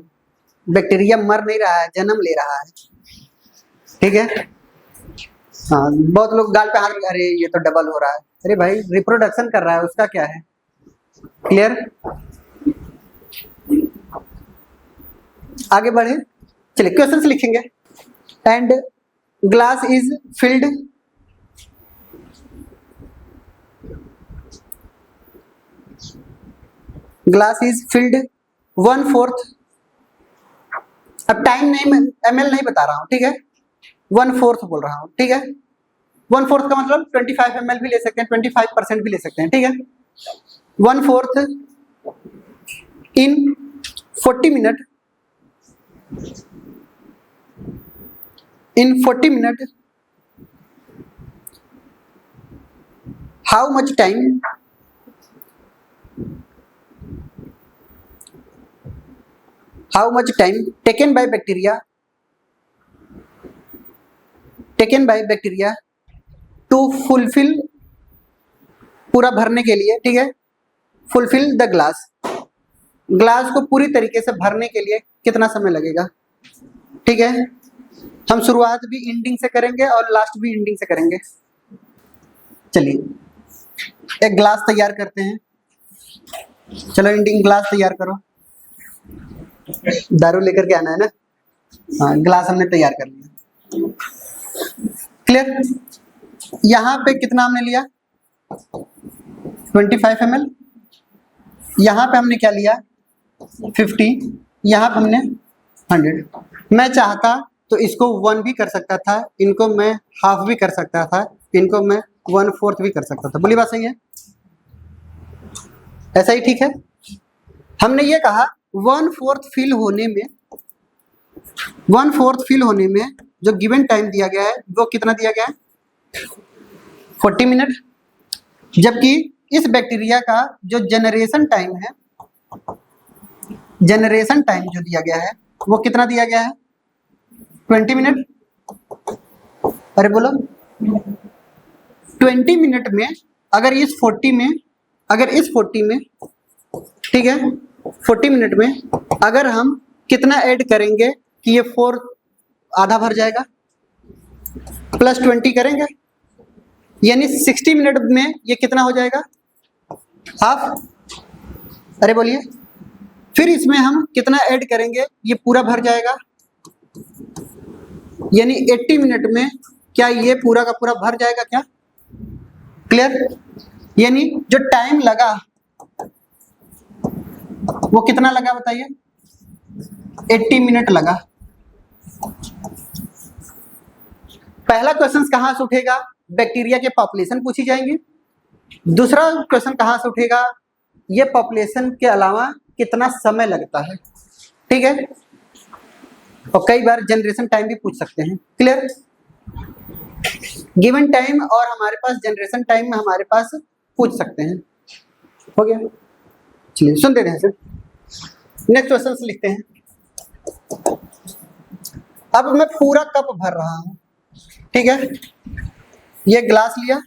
बैक्टीरिया मर नहीं रहा है, जन्म ले रहा है, ठीक है। हाँ, बहुत लोग गाल पे हाथ, अरे ये तो डबल हो रहा है, अरे भाई रिप्रोडक्शन कर रहा है, उसका क्या है? क्लियर? आगे बढ़े, चलिए क्वेश्चंस लिखेंगे। And glass is filled, glass is filled 1/4, अब टाइम नहीं, ml नहीं बता रहा हूं, ठीक है, 1/4 बोल रहा हूं, ठीक है। 1/4 का मतलब 25 ml भी ले सकते हैं, 25% भी ले सकते हैं, ठीक है। 1/4 इन 40 minute, in 40 minutes, how much time taken by bacteria to fulfill, पूरा भरने के लिए, ठीक है, fulfill the glass, ग्लास को पूरी तरीके से भरने के लिए कितना समय लगेगा, ठीक है। हम शुरुआत भी एंडिंग से करेंगे और लास्ट भी एंडिंग से करेंगे। चलिए एक ग्लास तैयार करते हैं, चलो एंडिंग ग्लास तैयार करो। दारू लेकर के आना है ना। हाँ, ग्लास हमने तैयार कर लिया। क्लियर? यहाँ पे कितना हमने लिया? 25 ml। यहाँ पे हमने क्या लिया? 50। यहाँ पे हमने 100। मैं चाहता तो इसको 1 भी कर सकता था, इनको मैं हाफ भी कर सकता था, इनको मैं 1/4 भी कर सकता था। बोली बात सही है? ऐसा ही ठीक है। हमने ये कहा 1/4 फिल होने में, 1/4 फिल होने में जो गिवन टाइम दिया गया है वो कितना दिया गया है? 40 मिनट। जबकि इस बैक्टीरिया का जो जनरेशन टाइम है, जनरेशन टाइम जो दिया गया है वो कितना दिया गया है? 20 मिनट। अरे बोलो, 20 मिनट में अगर इस 40 में, ठीक है, 40 मिनट में अगर हम कितना ऐड करेंगे कि ये 4 आधा भर जाएगा, प्लस 20 करेंगे, यानी 60 मिनट में ये कितना हो जाएगा? हाफ। अरे बोलिए, फिर इसमें हम कितना ऐड करेंगे, ये पूरा भर जाएगा, यानी 80 मिनट में क्या ये पूरा का पूरा भर जाएगा क्या? क्लियर? यानी जो टाइम लगा वो कितना लगा बताइए? 80 मिनट लगा। पहला क्वेश्चन कहां से उठेगा? बैक्टीरिया के पॉपुलेशन पूछी जाएंगी। दूसरा क्वेश्चन कहां से उठेगा? ये पॉपुलेशन के अलावा कितना समय लगता है, ठीक है, और कई बार जनरेशन टाइम भी पूछ सकते हैं। क्लियर? गिवन टाइम और हमारे पास जनरेशन टाइम में हमारे पास पूछ सकते हैं। हो गया? चलिए सुनते हैं सर, नेक्स्ट क्वेश्चन लिखते हैं। अब मैं पूरा कप भर रहा हूं, ठीक है, ये ग्लास लिया,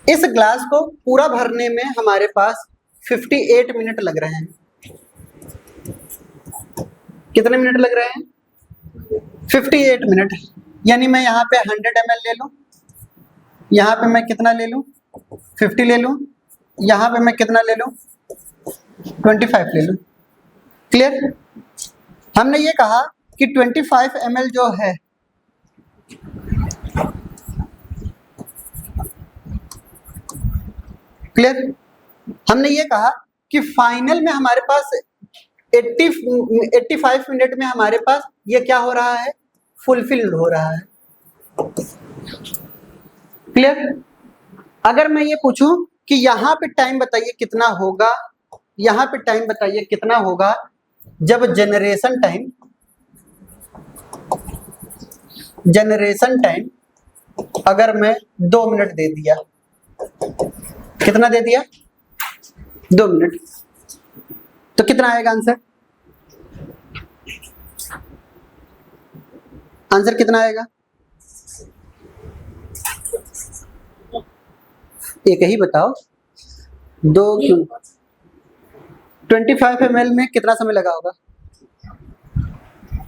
इस ग्लास को पूरा भरने में हमारे पास 58 मिनट लग रहे हैं। कितने मिनट लग रहे हैं? 58 मिनट। यानी मैं यहाँ पे 100 ml ले लूं, यहाँ पे मैं कितना ले लूं? 50 ले लूं, यहाँ पे मैं कितना ले लूं? 25 ले लूं। क्लियर? हमने ये कहा कि 25 ml जो है क्लियर, हमने ये कहा कि फाइनल में हमारे पास 85 मिनट में हमारे पास ये क्या हो रहा है? फुलफिल्ड हो रहा है। क्लियर? अगर मैं ये पूछूं कि यहाँ पे टाइम बताइए कितना होगा, यहाँ पे टाइम बताइए कितना होगा जब जनरेशन टाइम अगर मैं 2 मिनट दे दिया, कितना दे दिया? 2 मिनट, तो कितना आएगा आंसर? आंसर कितना आएगा? एक ही बताओ। 2 क्यों? 25 ml में कितना समय लगा होगा?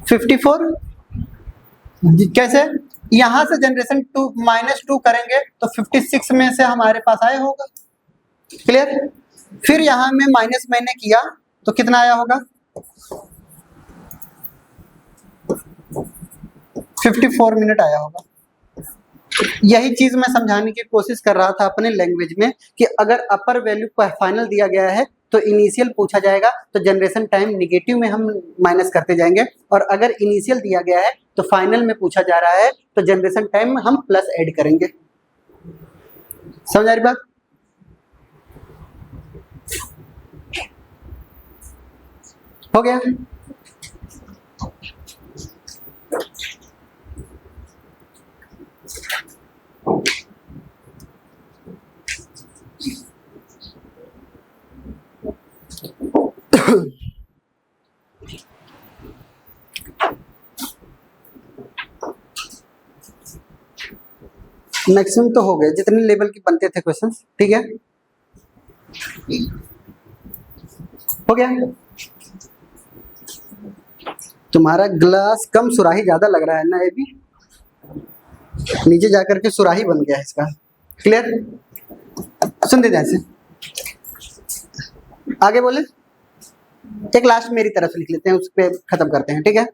54। कैसे? यहां से जनरेशन -2 करेंगे तो 56 में से हमारे पास आया होगा। क्लियर? फिर यहां में माइनस मैंने किया तो कितना आया होगा? 54 मिनट आया होगा। यही चीज मैं समझाने की कोशिश कर रहा था अपने लैंग्वेज में कि अगर अपर वैल्यू का फाइनल दिया गया है तो इनिशियल पूछा जाएगा, तो जनरेशन टाइम निगेटिव में हम माइनस करते जाएंगे, और अगर इनिशियल दिया गया है तो फाइनल में पूछा जा रहा है तो जनरेशन टाइम में हम प्लस ऐड करेंगे। समझ आ रही बात? हो गया? मैक्सिमम तो हो गए जितने लेवल के बनते थे क्वेश्चन, ठीक है, हो गया। तुम्हारा ग्लास कम सुराही ज्यादा लग रहा है ना, ये भी नीचे जाकर के सुराही बन गया है इसका। क्लियर? सुन दे जैसे आगे बोले, एक लास्ट मेरी तरफ से लिख लेते हैं, उस पर खत्म करते हैं, ठीक है,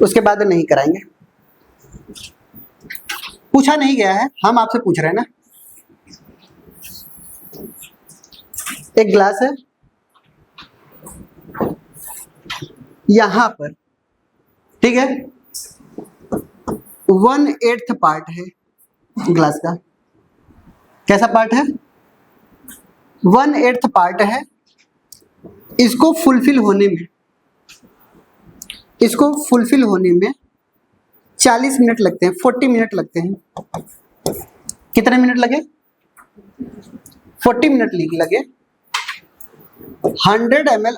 उसके बाद नहीं कराएंगे। पूछा नहीं गया है, हम आपसे पूछ रहे हैं ना। एक ग्लास है, यहां पर, ठीक है, 1/8 पार्ट है ग्लास का। कैसा पार्ट है? 1/8 पार्ट है। इसको फुलफिल होने में 40 मिनट लगते हैं, 40 मिनट लगते हैं। कितने मिनट लगे? 40 मिनट लगे 100 ml,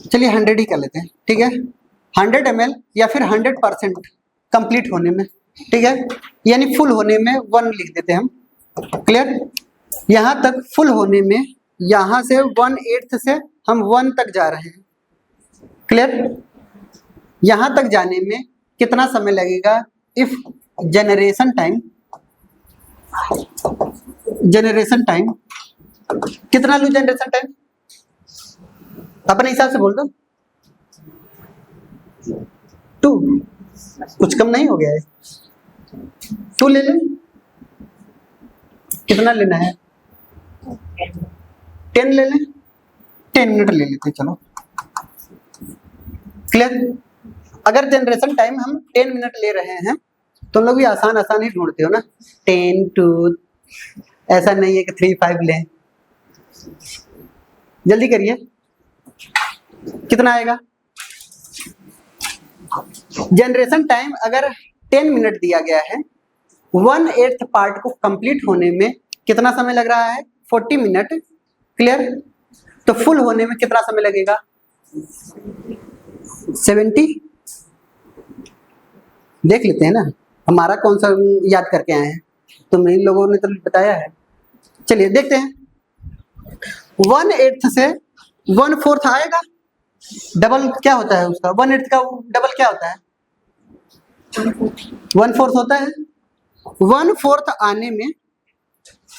चलिए 100 ही कर लेते हैं, ठीक है, 100 ml या फिर 100% कंप्लीट होने में, ठीक है, यानी फुल होने में 1 लिख देते हैं हम। क्लियर? यहां तक फुल होने में यहां से 1/8 से हम 1 तक जा रहे हैं। क्लियर? यहां तक जाने में कितना समय लगेगा? इफ जनरेशन टाइम कितना लूं? जनरेशन टाइम अपने हिसाब से बोल दो। 2, कुछ कम नहीं हो गया है? 2 ले लें। कितना लेना है? 10 ले लें, 10 मिनट ले लेते हैं, चलो। क्लियर? अगर जनरेशन टाइम हम 10 मिनट ले रहे हैं तो हम लोग भी आसान ही ढूंढते हो ना, 10 2, ऐसा नहीं है कि 3 5 लें। जल्दी करिए, कितना आएगा? जनरेशन टाइम अगर 10 मिनट दिया गया है, 1/8 पार्ट को कंप्लीट होने में कितना समय लग रहा है? 40 मिनट। क्लियर? तो फुल होने में कितना समय लगेगा? 70। देख लेते हैं ना, हमारा कौन सा याद करके आए हैं, तुम इन लोगों ने तो बताया है। चलिए देखते हैं, 1/8 से 1/4 आएगा। डबल क्या होता है उसका? 1/8 का डबल क्या होता है? 1/4 होता है। 1/4 आने में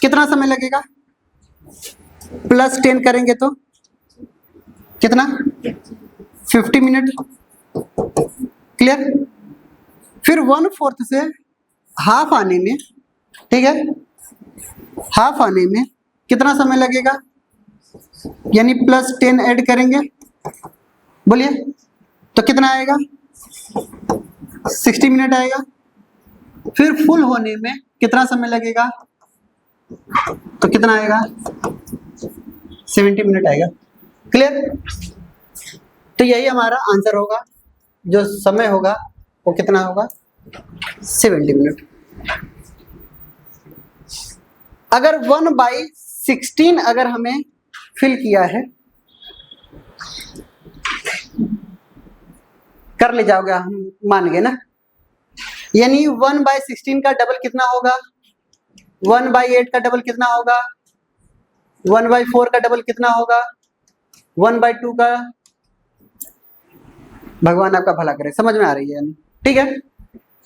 कितना समय लगेगा? प्लस 10 करेंगे तो कितना? 50 मिनट। क्लियर? फिर 1/4 से हाफ आने में, ठीक है, हाफ आने में कितना समय लगेगा? यानी प्लस 10 ऐड करेंगे, बोलिए तो कितना आएगा? 60 मिनट आएगा। फिर फुल होने में कितना समय लगेगा? तो कितना आएगा? 70 मिनट आएगा। क्लियर? तो यही हमारा आंसर होगा, जो समय होगा वो कितना होगा? 70 मिनट। अगर 1/16 अगर हमें फिल किया है, कर ले जाओगे, हम मान गए ना, यानी 1/16 का डबल कितना होगा? 1/8 का डबल कितना होगा? 1/4 का डबल कितना होगा? 1/2 का। भगवान आपका भला करे, समझ में आ रही है यानी, ठीक है।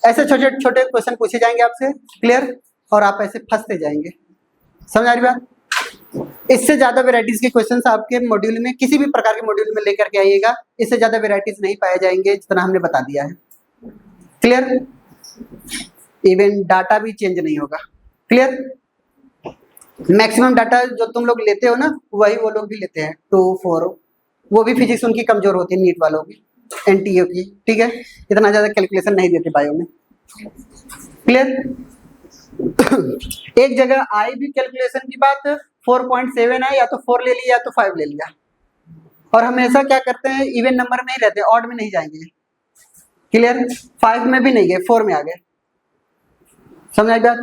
ऐसे छोटे छोटे क्वेश्चन पूछे जाएंगे आपसे। क्लियर? और आप ऐसे फंसते जाएंगे। समझ आ रही बात? इससे ज्यादा वेराइटीज के क्वेश्चंस आपके मॉड्यूल में, किसी भी प्रकार के मॉड्यूल में लेकर के आइएगा। इससे ज्यादा वेराइटीज नहीं पाए जाएंगे जितना हमने बता दिया है। क्लियर? इवन डाटा भी चेंज नहीं होगा। क्लियर? मैक्सिमम डाटा जो तुम लोग लेते हो ना, वही वो लोग भी लेते हैं, 2 4। वो भी फिजिक्स उनकी कमजोर होती है, नीट वालों की, एनटीओ की, ठीक है। इतना ज्यादा कैलकुलेशन नहीं देते बायो में। क्लियर? एक जगह आई भी कैलकुलेशन की बात 4.7 है, या तो 4 ले लिया या तो 5 ले लिया। और हमेशा क्या करते हैं, इवन नंबर में ही रहते हैं, ऑड में नहीं जाएंगे। क्लियर? 5 में भी नहीं गए, 4 में आ गए। समझ आई बात?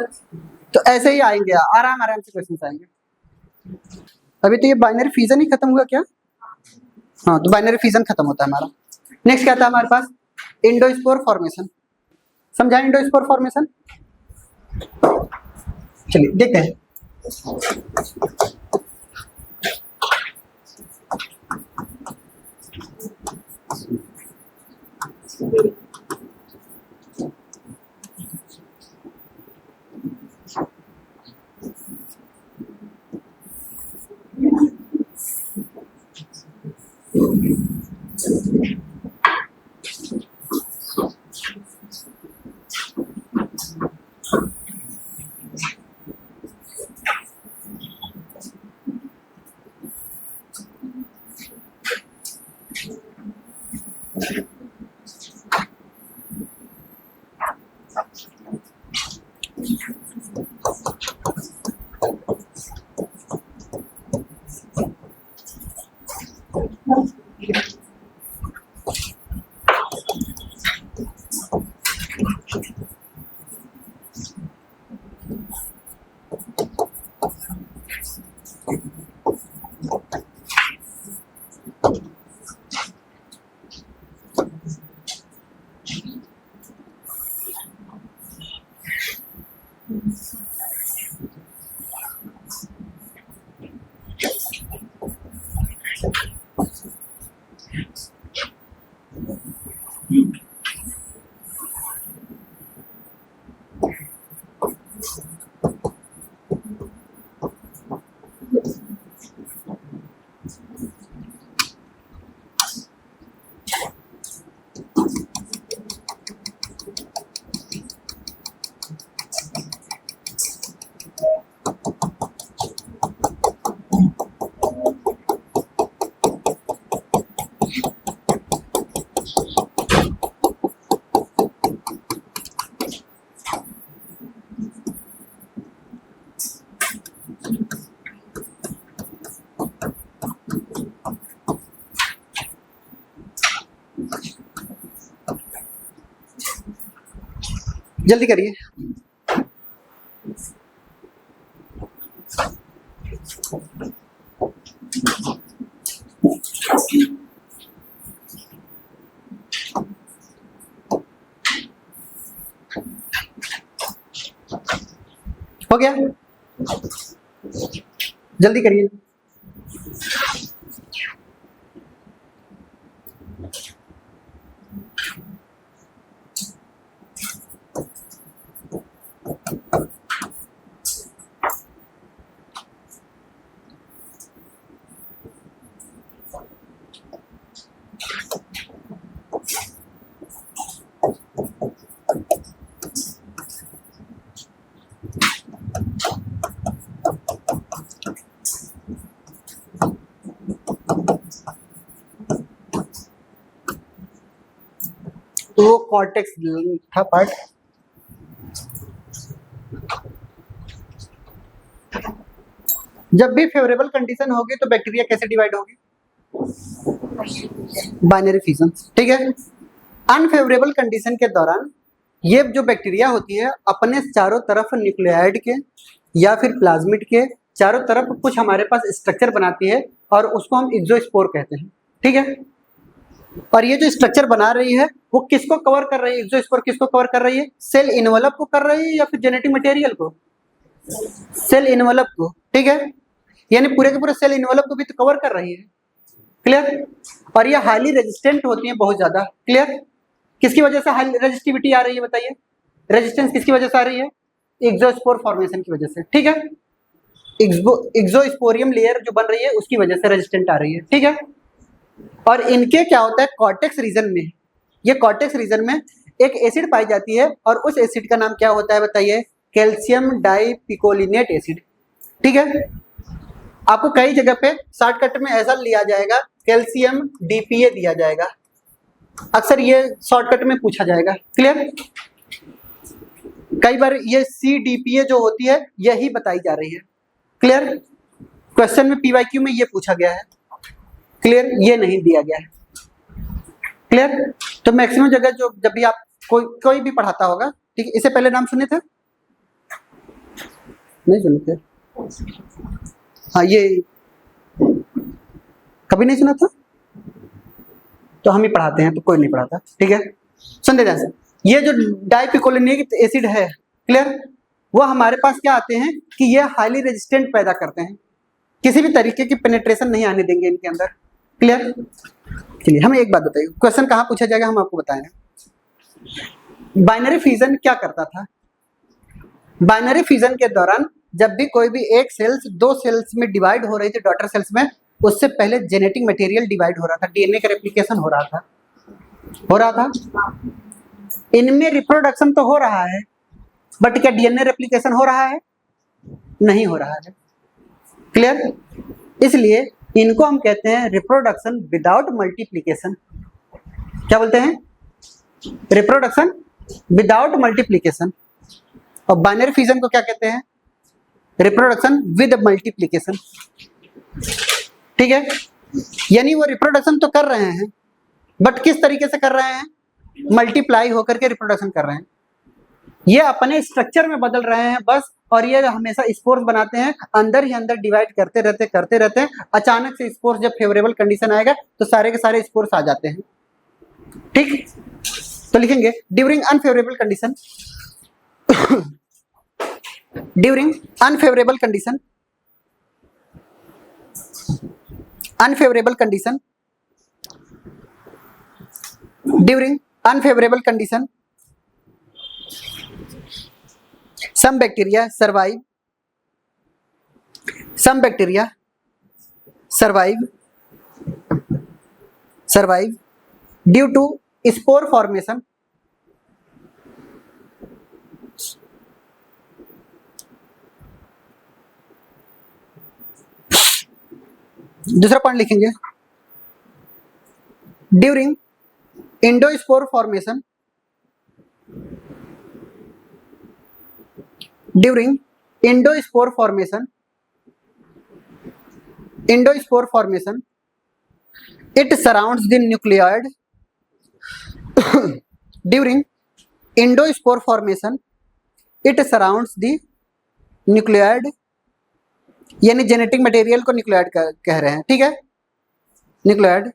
तो ऐसे ही आएंगे, आराम से क्वेश्चन आएंगे। अभी तो ये बाइनरी फिजन ही खत्म हुआ क्या? हाँ, तो बाइनरी फिजन खत्म होता है हमारा। नेक्स्ट क्या था हमारे पास? Endospore formation. समझा इंडोस्पोर फॉर्मेशन? चलिए देखते हैं। जल्दी करिए। हो गया, जल्दी करिए। तो वो कॉर्टेक्स था पार्ट। जब भी फेवरेबल कंडीशन होगी तो बैक्टीरिया कैसे डिवाइड होगी? बाइनरी फिजन, ठीक है। अनफेवरेबल कंडीशन के दौरान ये जो बैक्टीरिया होती है अपने चारों तरफ न्यूक्लियोइड के या फिर प्लाज्मिड के चारों तरफ कुछ हमारे पास स्ट्रक्चर बनाती है और उसको हम एक्सोस्पोर कहते हैं, ठीक है। और ये जो स्ट्रक्चर बना रही है वो किसको कवर कर रही है? एक्सोस्पोर किसको कवर कर रही है? सेल इनवेलप को कर रही है या फिर जेनेटिक मटेरियल को? सेल इनवेलप को, ठीक है। यानी पूरे के पूरे सेल इनवेलप को भी तो कवर कर रही है, क्लियर। और ये हाईली रेजिस्टेंट होती है बहुत ज्यादा, क्लियर। किसकी वजह से हाई रेजिस्टिविटी आ रही है बताइए? रेजिस्टेंस किसकी वजह से आ रही है? एक्सोस्पोर फॉर्मेशन की वजह से, ठीक है। एक्सोस्पोरियम लेयर जो बन रही है उसकी वजह से रेजिस्टेंट आ रही है, ठीक है। और इनके क्या होता है कॉर्टेक्स रीजन में, ये कॉर्टेक्स रीजन में एक एसिड पाई जाती है और उस एसिड का नाम क्या होता है बताइए? कैल्शियम डाइपिकोलिनेट एसिड, ठीक है। आपको कई जगह पे शॉर्टकट में ऐसा लिया जाएगा कैल्शियम डीपीए दिया जाएगा, अक्सर ये शॉर्टकट में पूछा जाएगा, क्लियर। कई बार ये CDPA जो होती है यही बताई जा रही है, क्लियर। क्वेश्चन में PYQ में ये पूछा गया है, क्लियर, ये नहीं दिया गया है, क्लियर। तो मैक्सिमम जगह जो जब भी आप कोई भी पढ़ाता होगा, ठीक है। इससे पहले नाम सुने थे? नहीं सुने थे? हाँ, ये कभी नहीं सुना था? तो हम ही पढ़ाते हैं, तो कोई नहीं पढ़ाता, ठीक है। सुन दे ध्यान से, ये जो डाइपिकोलिनिक एसिड है, क्लियर, वो हमारे पास क्या आते हैं कि ये हाईली रेजिस्टेंट पैदा करते हैं, किसी भी तरीके की पेनिट्रेशन नहीं आने देंगे इनके अंदर, क्लियर। चलिए हमें एक बात बताइए, क्वेश्चन कहाँ पूछा जाएगा हम आपको बताएं। बाइनरी फिजन क्या करता था? बाइनरी फिजन के दौरान जब भी कोई भी एक सेल्स दो सेल्स में डिवाइड हो रही थी, डॉटर सेल्स में, उससे पहले जेनेटिक मटेरियल डिवाइड हो रहा था, डीएनए का रेप्लिकेशन हो रहा था। इनमें रिप्रोडक्शन तो हो रहा है, बट क्या डीएनए रेप्लिकेशन हो रहा है? नहीं हो रहा है, क्लियर। इसलिए इनको हम कहते हैं रिप्रोडक्शन विदाउट मल्टीप्लिकेशन। क्या बोलते हैं? Reproduction without multiplication. और बाइनरी फिजन को क्या कहते हैं? रिप्रोडक्शन विद मल्टीप्लिकेशन, ठीक है। यानी वो रिप्रोडक्शन तो कर रहे हैं, बट किस तरीके से कर रहे हैं? मल्टीप्लाई होकर के रिप्रोडक्शन कर रहे हैं। ये अपने स्ट्रक्चर में बदल रहे हैं बस, और ये हमेशा स्पोर्स बनाते हैं, अंदर ही अंदर डिवाइड करते रहते हैं। अचानक से स्पोर्स जब फेवरेबल कंडीशन आएगा तो सारे के सारे स्पोर्स आ जाते हैं। ठीक, तो लिखेंगे during unfavourable condition, during unfavourable condition, unfavourable condition, during unfavourable condition some bacteria survive, some bacteria survive due to spore formation, दूसरा पॉइंट लिखेंगे during endospore formation, during endosspore formation it surrounds the nucleoid during endosspore formation it surrounds the nucleoid, यानी genetic material को nucleoid कह रहे हैं, ठीक है, nucleoid.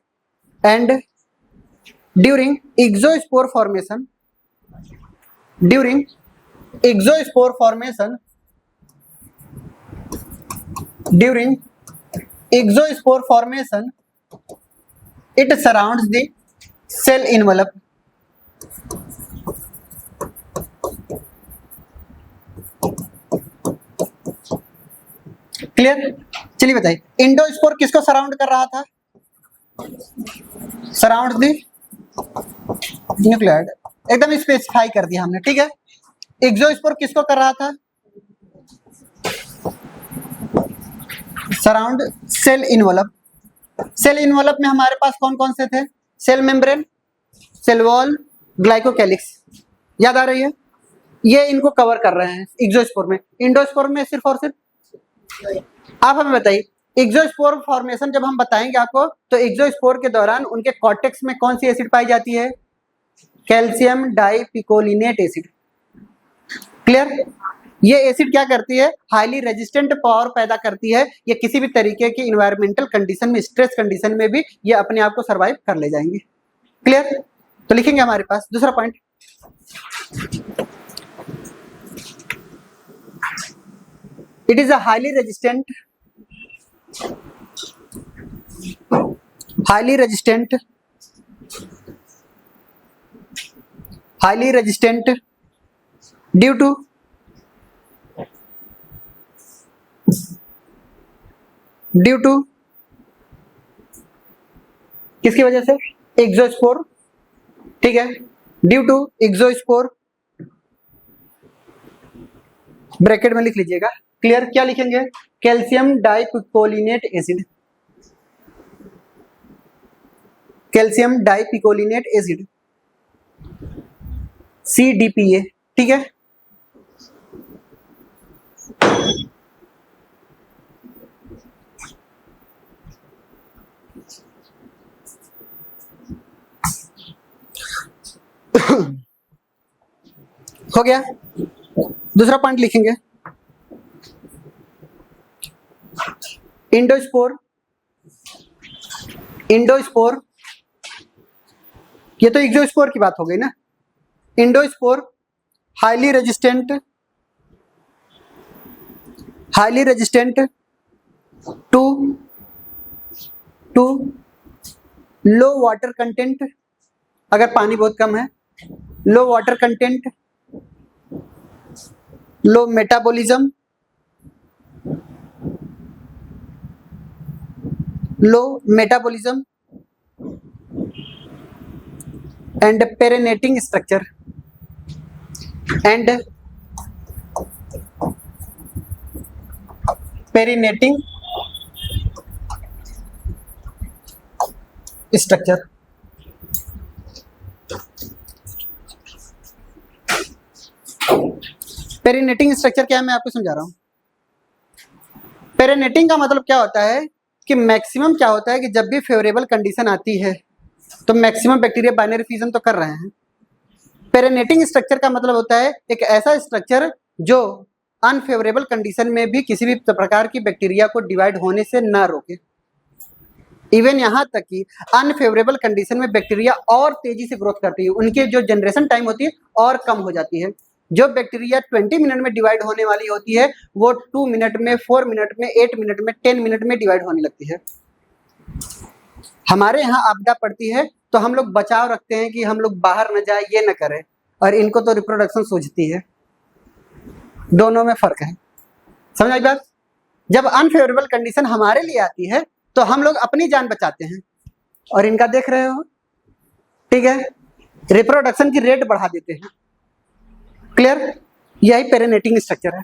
And during exospore formation, during exospore formation, during exospore formation it surrounds the cell envelope, clear. चलिए बताइए endospore किसको सराउंड कर रहा था, सराउंड द न्यूक्लियोइड, एकदम स्पेसिफाई कर दिया हमने, ठीक है। एक्सोस्पोर किसको कर रहा था, surround cell envelope. Cell envelope में हमारे पास कौन कौन से थे, cell membrane, cell wall, glycocalyx, याद आ रही है, ये इनको कवर कर रहे हैं एक्सोस्पोर में। इंडोस्पोर में सिर्फ और सिर्फ आप हमें बताइए एक्सोस्पोर फॉर्मेशन जब हम बताएंगे आपको तो एक्सोस्पोर के दौरान उनके कॉर्टेक्स में कौन सी एसिड पाई जाती है, कैल्शियम डाइपिकोलिनेट एसिड, क्लियर। ये एसिड क्या करती है, हाईली रेजिस्टेंट पावर पैदा करती है, ये किसी भी तरीके की इन्वायरमेंटल कंडीशन में, स्ट्रेस कंडीशन में भी ये अपने आप को सर्वाइव कर ले जाएंगे, क्लियर। तो लिखेंगे हमारे पास दूसरा point, it is a highly resistant due to किसकी वजह से, एक्सोस्पोर, ठीक है, ड्यू टू एक्सोस्पोर, ब्रैकेट में लिख लीजिएगा, क्लियर। क्या लिखेंगे, calcium dipicolinate acid, calcium dipicolinate acid CDPA, ठीक है। हो गया, दूसरा पॉइंट लिखेंगे इंडोस्पोर, ये तो एक्सोस्पोर की बात हो गई ना। Endospore highly resistant to low water content, अगर पानी बहुत कम है, low water content, low metabolism, and perinating structure, perennating structure क्या है मैं आपको समझा रहा हूं। पेरिनेटिंग का मतलब क्या होता है कि मैक्सिमम क्या होता है कि जब भी फेवरेबल कंडीशन आती है तो मैक्सिमम बैक्टीरिया बाइनरी फ्यूजन तो कर रहे हैं। पेरिनेटिंग स्ट्रक्चर का मतलब होता है एक ऐसा स्ट्रक्चर जो अनफेवरेबल कंडीशन में भी किसी भी प्रकार की बैक्टीरिया को डिवाइड होने से ना रोके। इवन यहाँ तक कि अनफेवरेबल कंडीशन में बैक्टीरिया और तेजी से ग्रोथ करती है, उनके जो जनरेशन टाइम होती है और कम हो जाती है। जो बैक्टीरिया 20 मिनट में डिवाइड होने वाली होती है वो 2 मिनट में, 4 मिनट में, 8 मिनट में, 10 मिनट में डिवाइड होने लगती है। हमारे यहाँ आपदा पड़ती है तो हम लोग बचाव रखते हैं कि हम लोग बाहर न जाए, ये न करें, और इनको तो रिप्रोडक्शन सूझती है। दोनों में फर्क है, समझ आई बात? जब अनफेवरेबल कंडीशन हमारे लिए आती है तो हम लोग अपनी जान बचाते हैं और इनका देख रहे हो, ठीक है, रिप्रोडक्शन की रेट बढ़ा देते हैं। क्लियर? यही पेरिनेटिंग स्ट्रक्चर है।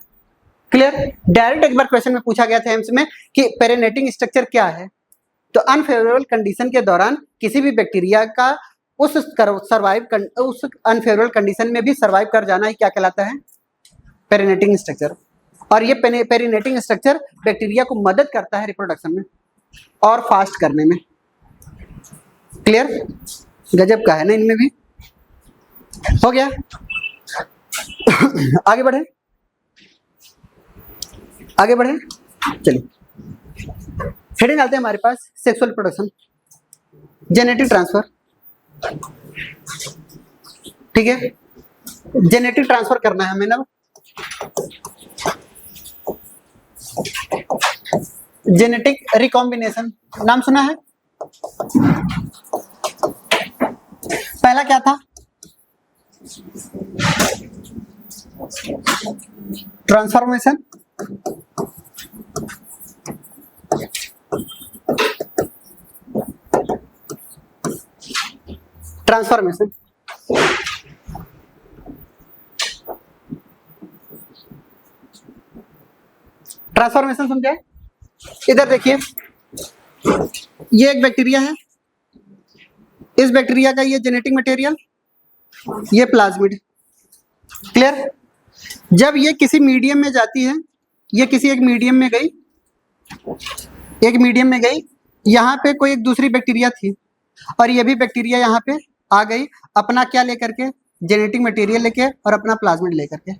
क्लियर? डायरेक्ट एक बार क्वेश्चन में पूछा गया था एम्स में कि पेरिनेटिंग स्ट्रक्चर क्या है, तो अनफेवरेबल कंडीशन के दौरान किसी भी बैक्टीरिया का उस अनफेवरेबल कंडीशन में भी सर्वाइव कर जाना ही क्या कहलाता है? पेरिनेटिंग स्ट्रक्चर। और ये पेरिनेटिंग स्ट्रक्चर बैक्टीरिया को मदद करता है रिप्रोडक्शन में और फास्ट करने में। क्लियर? गजब का है ना, इनमें भी हो गया। आगे बढ़े, आगे बढ़े, चलिए हेडिंग डालते हैं हमारे पास सेक्सुअल रिप्रोडक्शन, जेनेटिक ट्रांसफर। ठीक है, जेनेटिक ट्रांसफर करना है हमें ना। जेनेटिक रिकॉम्बिनेशन नाम सुना है? पहला क्या था? ट्रांसफॉर्मेशन। ट्रांसफॉर्मेशन ट्रांसफॉर्मेशन समझे? इधर देखिए, ये एक बैक्टीरिया है, इस बैक्टीरिया का ये जेनेटिक मटेरियल, ये प्लाज्मिड। क्लियर? जब ये किसी मीडियम में जाती है, ये किसी एक मीडियम में गई, एक मीडियम में गई, यहाँ पे कोई एक दूसरी बैक्टीरिया थी और ये भी बैक्टीरिया यहाँ पे आ गई अपना क्या लेकर के? जेनेटिक मटेरियल लेके और अपना प्लाज्मिड लेकर के।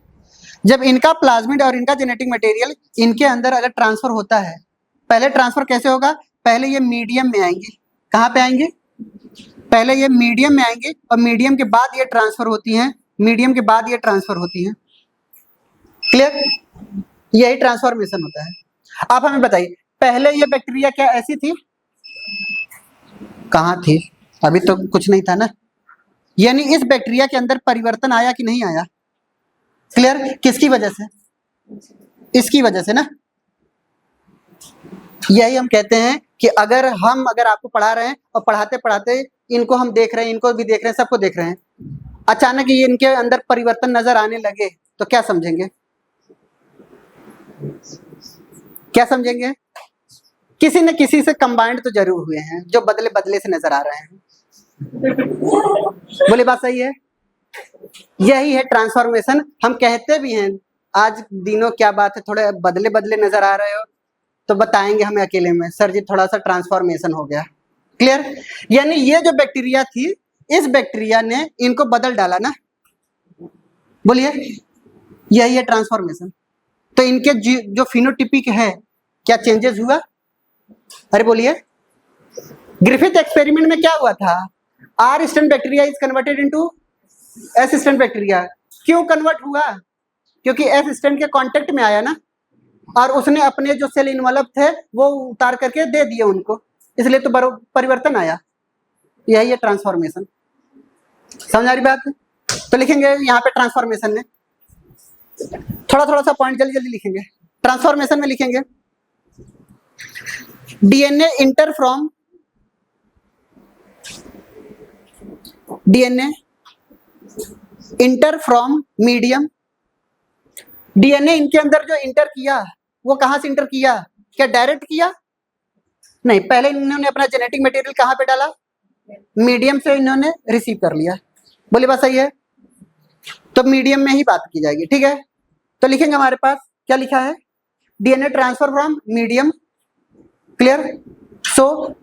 जब इनका प्लाज्मिड और इनका जेनेटिक मटेरियल इनके अंदर अगर ट्रांसफर होता है, पहले ट्रांसफर कैसे होगा? पहले ये मीडियम में आएंगे। कहाँ पे आएंगे? पहले ये मीडियम में आएंगे और मीडियम के बाद ये ट्रांसफर होती हैं, मीडियम के बाद ये ट्रांसफर होती हैं। क्लियर? यही ट्रांसफॉर्मेशन होता है। आप हमें बताइए, पहले ये बैक्टीरिया क्या ऐसी थी? कहाँ थी? अभी तो कुछ नहीं था ना। यानी इस बैक्टीरिया के अंदर परिवर्तन आया कि नहीं आया? क्लियर? किसकी वजह से? इसकी वजह से ना। यही हम कहते हैं कि अगर आपको पढ़ा रहे हैं और पढ़ाते पढ़ाते इनको हम देख रहे हैं, इनको भी देख रहे हैं, सबको देख रहे हैं, अचानक ये इनके अंदर परिवर्तन नजर आने लगे तो क्या समझेंगे? क्या समझेंगे? किसी न किसी से कंबाइंड तो जरूर हुए हैं, जो बदले बदले से नजर आ रहे हैं। बोले बात सही है? यही है ट्रांसफॉर्मेशन। हम कहते भी हैं आज दिनों क्या बात है, थोड़े बदले बदले नजर आ रहे हो, तो बताएंगे हमें अकेले में, सर जी थोड़ा सा ट्रांसफॉर्मेशन हो गया। क्लियर? यानी ये जो बैक्टीरिया थी, इस बैक्टीरिया ने इनको बदल डाला ना। बोलिए, यही है ट्रांसफॉर्मेशन। तो इनके जो फिनोटिपिक है, क्या चेंजेस हुआ? अरे बोलिए, ग्रिफिथ एक्सपेरिमेंट में क्या हुआ था? R stand bacteria is converted into S stand bacteria. क्यों कन्वर्ट हुआ? क्योंकि एस स्टैंड के कांटेक्ट में आया ना, और उसने अपने जो सेल इन्वॉल्व थे वो उतार करके दे दिए उनको, इसलिए तो परिवर्तन आया। यही है ट्रांसफॉर्मेशन। समझ आ रही बात? तो लिखेंगे यहाँ पे ट्रांसफॉर्मेशन में थोड़ा सा पॉइंट जल्दी जल्दी लिखेंगे। ट्रांसफॉर्मेशन में लिखेंगे DNA inter from medium. DNA इनके अंदर जो इंटर किया वो कहां से इंटर किया? क्या डायरेक्ट किया? नहीं, पहले इन्होंने अपना जेनेटिक मटेरियल कहां पे डाला? मीडियम से इन्होंने रिसीव कर लिया। बोली बात सही है? तो मीडियम में ही बात की जाएगी। ठीक है, तो लिखेंगे हमारे पास क्या लिखा है? DNA transfer from medium. Clear? So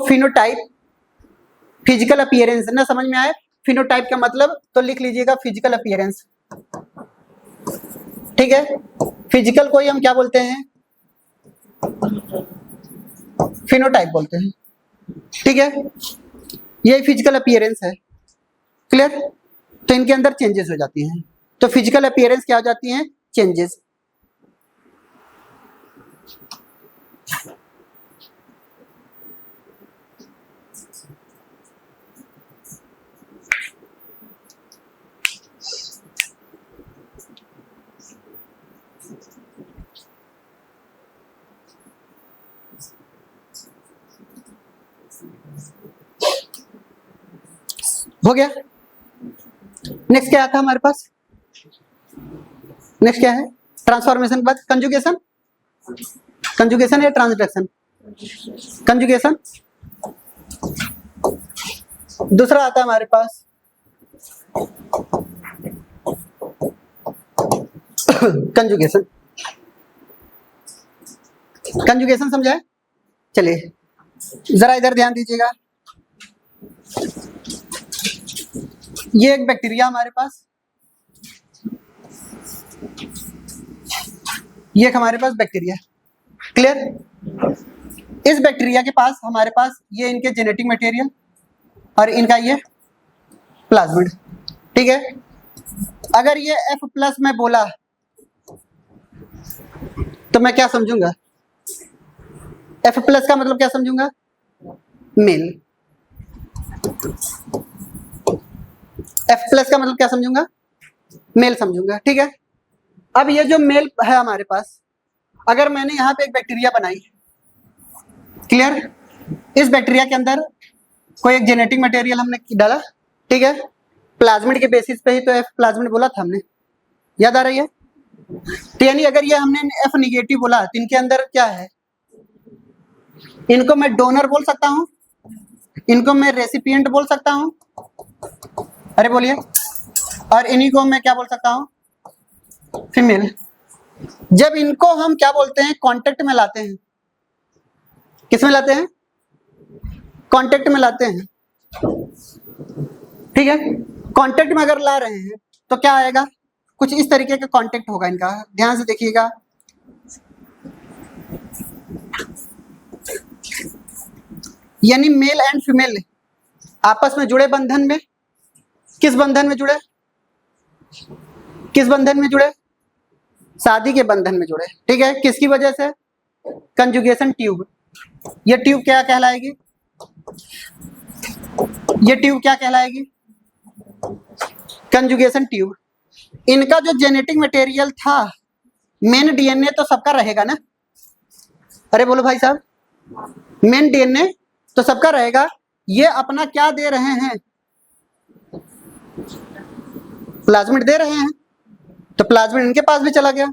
phenotype, physical appearance ना, समझ में आए? फिनोटाइप का मतलब तो लिख लीजिएगा फिजिकल अपीयरेंस। ठीक है। फिजिकल को ही हम क्या बोलते हैं? फिनोटाइप बोलते हैं। ठीक है, ये फिजिकल अपीयरेंस है। क्लियर? तो इनके अंदर चेंजेस हो जाती हैं। तो फिजिकल अपीयरेंस क्या हो जाती हैं? चेंजेस। हो गया। नेक्स्ट क्या था हमारे पास? नेक्स्ट क्या है? ट्रांसफॉर्मेशन के बाद कंजुगेशन। कंजुगेशन या ट्रांसडक्शन? कंजुगेशन। दूसरा आता है हमारे पास कंजुगेशन। कंजुगेशन समझा है? चलिए जरा इधर ध्यान दीजिएगा। ये एक बैक्टीरिया हमारे पास, ये एक हमारे पास बैक्टीरिया। क्लियर? इस बैक्टीरिया के पास हमारे पास ये इनके जेनेटिक मटेरियल और इनका ये प्लाज्मिड। ठीक है, अगर ये F+ में बोला तो मैं क्या समझूंगा? F+ का मतलब क्या समझूंगा? मेल। F+ का मतलब क्या समझूंगा? मेल समझूंगा। ठीक है, अब ये जो मेल है हमारे पास, अगर मैंने यहाँ पे एक बैक्टीरिया बनाई, क्लियर, इस बैक्टीरिया के अंदर कोई एक जेनेटिक मटेरियल हमने डाला, ठीक है, प्लाज्मिड के बेसिस पे ही तो F प्लाज्मिड बोला था हमने, याद आ रही है? तो यानी अगर ये हमने F निगेटिव बोला तो इनके अंदर क्या है? इनको मैं डोनर बोल सकता हूँ, इनको मैं रेसिपिएंट बोल सकता हूँ, अरे बोलिए, और इन्हीं को मैं क्या बोल सकता हूँ? फीमेल। जब इनको हम क्या बोलते हैं? कांटेक्ट में लाते हैं। किस में लाते हैं? कांटेक्ट में लाते हैं। ठीक है, कांटेक्ट में अगर ला रहे हैं तो क्या आएगा? कुछ इस तरीके का कांटेक्ट होगा इनका, ध्यान से देखिएगा। यानी मेल एंड फीमेल आपस में जुड़े बंधन में, किस बंधन में जुड़े? किस बंधन में जुड़े? शादी के बंधन में जुड़े। ठीक है, किसकी वजह से? Conjugation tube. ये ट्यूब क्या कहलाएगी? ये ट्यूब क्या कहलाएगी? Conjugation tube. इनका जो जेनेटिक मटेरियल था, मेन डीएनए तो सबका रहेगा ना? अरे बोलो भाई साहब, मेन डीएनए तो सबका रहेगा। ये अपना क्या दे रहे हैं? प्लाज्मिड दे रहे हैं, तो प्लाज्मिड इनके पास भी चला गया।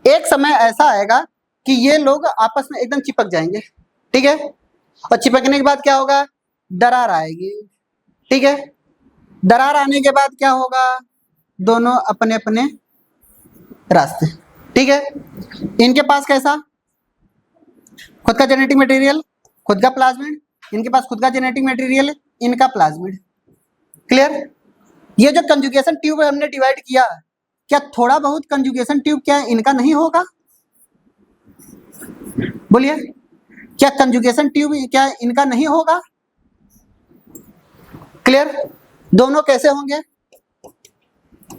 एक समय ऐसा आएगा कि ये लोग आपस में एकदम चिपक जाएंगे। ठीक है, और चिपकने के बाद क्या होगा? दरार आएगी। ठीक है, दरार आने के बाद क्या होगा? दोनों अपने अपने रास्ते। ठीक है, इनके पास कैसा? खुद का जेनेटिक मटेरियल, खुद का प्लाज्मिड, इनके पास खुद का जेनेटिक मटेरियल, इनका प्लाज्मिड। क्लियर? ये जो कंजुगेशन ट्यूब हमने डिवाइड किया, क्या थोड़ा बहुत कंजुगेशन ट्यूब क्या इनका नहीं होगा? बोलिए, क्या कंजुगेशन ट्यूब क्या इनका नहीं होगा? क्लियर? दोनों कैसे होंगे?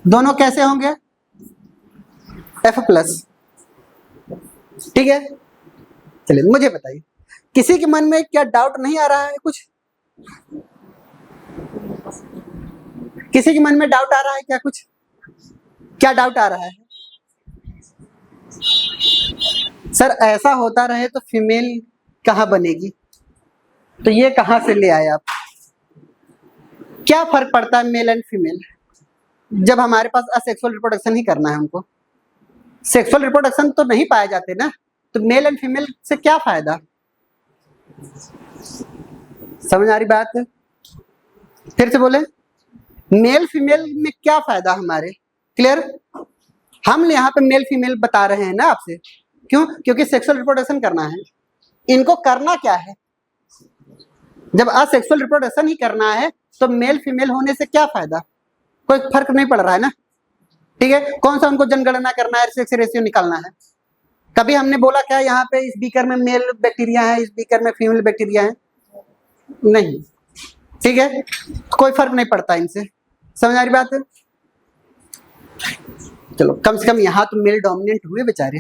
दोनों कैसे होंगे? F+। ठीक है, चलिए मुझे बताइए, किसी के मन में क्या डाउट नहीं आ रहा है? कुछ किसी के मन में डाउट आ रहा है क्या? कुछ क्या डाउट आ रहा है? सर ऐसा होता रहे तो फीमेल कहाँ बनेगी? तो ये कहाँ से ले आए आप? क्या फर्क पड़ता है मेल एंड फीमेल, जब हमारे पास असेक्सुअल रिप्रोडक्शन ही करना है? हमको सेक्सुअल रिप्रोडक्शन तो नहीं पाए जाते ना, तो मेल एंड फीमेल से क्या फायदा? समझ आ रही बात? फिर से बोले, मेल फीमेल में क्या फायदा हमारे? क्लियर? हम यहाँ पे मेल फीमेल बता रहे हैं ना आपसे, क्यों? क्योंकि सेक्सुअल रिप्रोडक्शन करना है। इनको करना क्या है? जब असेक्सुअल रिप्रोडक्शन ही करना है तो मेल फीमेल होने से क्या फायदा? कोई फर्क नहीं पड़ रहा है ना? ठीक है, कौन सा उनको जनगणना करना है, सेक्स रेशियो निकालना है। कभी हमने बोला क्या यहाँ पे इस बीकर में मेल बैक्टीरिया है, इस बीकर में फीमेल बैक्टीरिया है? नहीं, ठीक है, कोई फर्क नहीं पड़ता इनसे। समझ आ रही बात है? चलो कम से कम यहाँ तो मेल डोमिनेंट हुए बेचारे,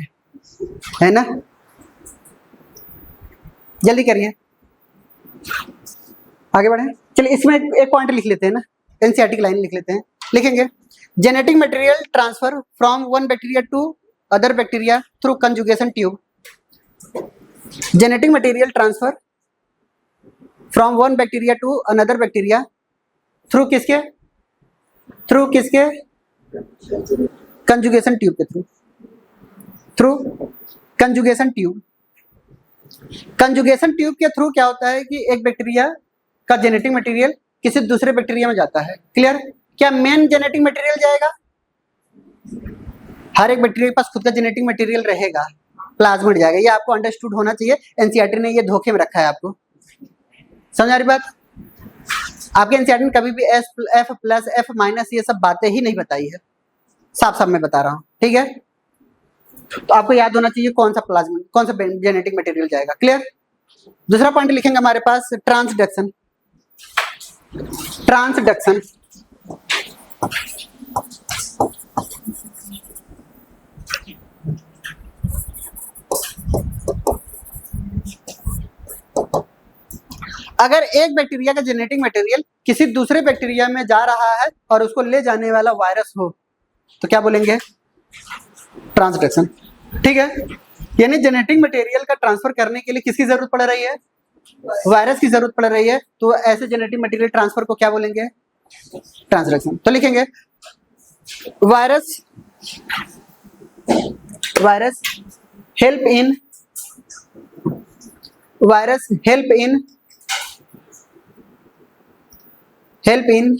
है ना। जल्दी करिए, आगे बढ़े। चलिए इसमें एक पॉइंट लिख लेते हैं ना, एनसीईआरटी की लाइन लिख लेते हैं। लिखेंगे genetic material transfer from one bacteria to other bacteria through conjugation tube. Genetic material transfer from one bacteria to another bacteria through किसके कंजुगेशन ट्यूब के through conjugation tube. Conjugation tube के through क्या होता है कि एक बैक्टीरिया का genetic material किसी दूसरे बैक्टीरिया में जाता है। क्लियर? क्या मेन जेनेटिक मटेरियल जाएगा? हर एक बैक्टीरिया के पास खुद का जेनेटिक मटेरियल रहेगा, प्लाज्मिड जाएगा। ये आपको अंडरस्टूड होना चाहिए, एनसीईआरटी ने ये धोखे में रखा है आपको। समझ आ रही बात? आपके एनसीईआरटी ने कभी भी एफ प्लस एफ माइनस ये सब बातें ही नहीं बताई है, साफ साफ मैं बता रहा हूँ, ठीक है। तो आपको याद होना चाहिए कौन सा प्लाज्मिड, कौन सा जेनेटिक मटेरियल जाएगा। क्लियर? दूसरा पॉइंट लिखेंगे हमारे पास ट्रांसडक्शन। ट्रांसडक्शन अगर एक बैक्टीरिया का जेनेटिक मटेरियल किसी दूसरे बैक्टीरिया में जा रहा है और उसको ले जाने वाला वायरस हो तो क्या बोलेंगे? ट्रांसडक्शन। ठीक है, यानी जेनेटिक मटेरियल का ट्रांसफर करने के लिए किसकी जरूरत पड़ रही है? वायरस की जरूरत पड़ रही है। तो ऐसे जेनेटिक मटेरियल ट्रांसफर को क्या बोलेंगे? ट्रांसडक्शन। तो लिखेंगे virus help in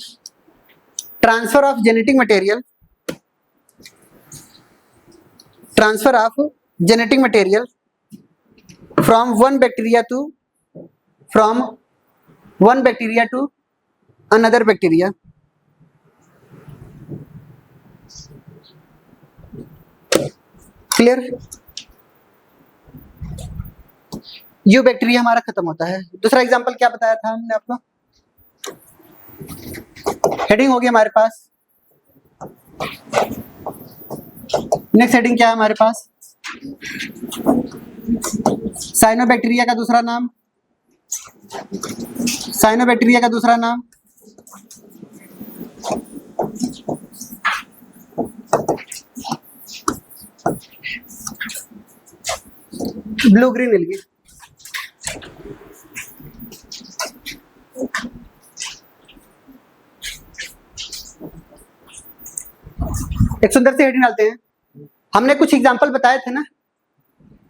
transfer of genetic material from one bacteria to another bacteria. Clear? You bacteria हमारा खत्म होता है। दूसरा एग्जांपल क्या बताया था हमने आपको? हेडिंग हो गया हमारे पास। नेक्स्ट हेडिंग क्या है हमारे पास? साइनोबैक्टीरिया का दूसरा नाम। Blue green algae. एक सुंदर सी हेडिंग डालते हैं। हमने कुछ एग्जांपल बताए थे ना,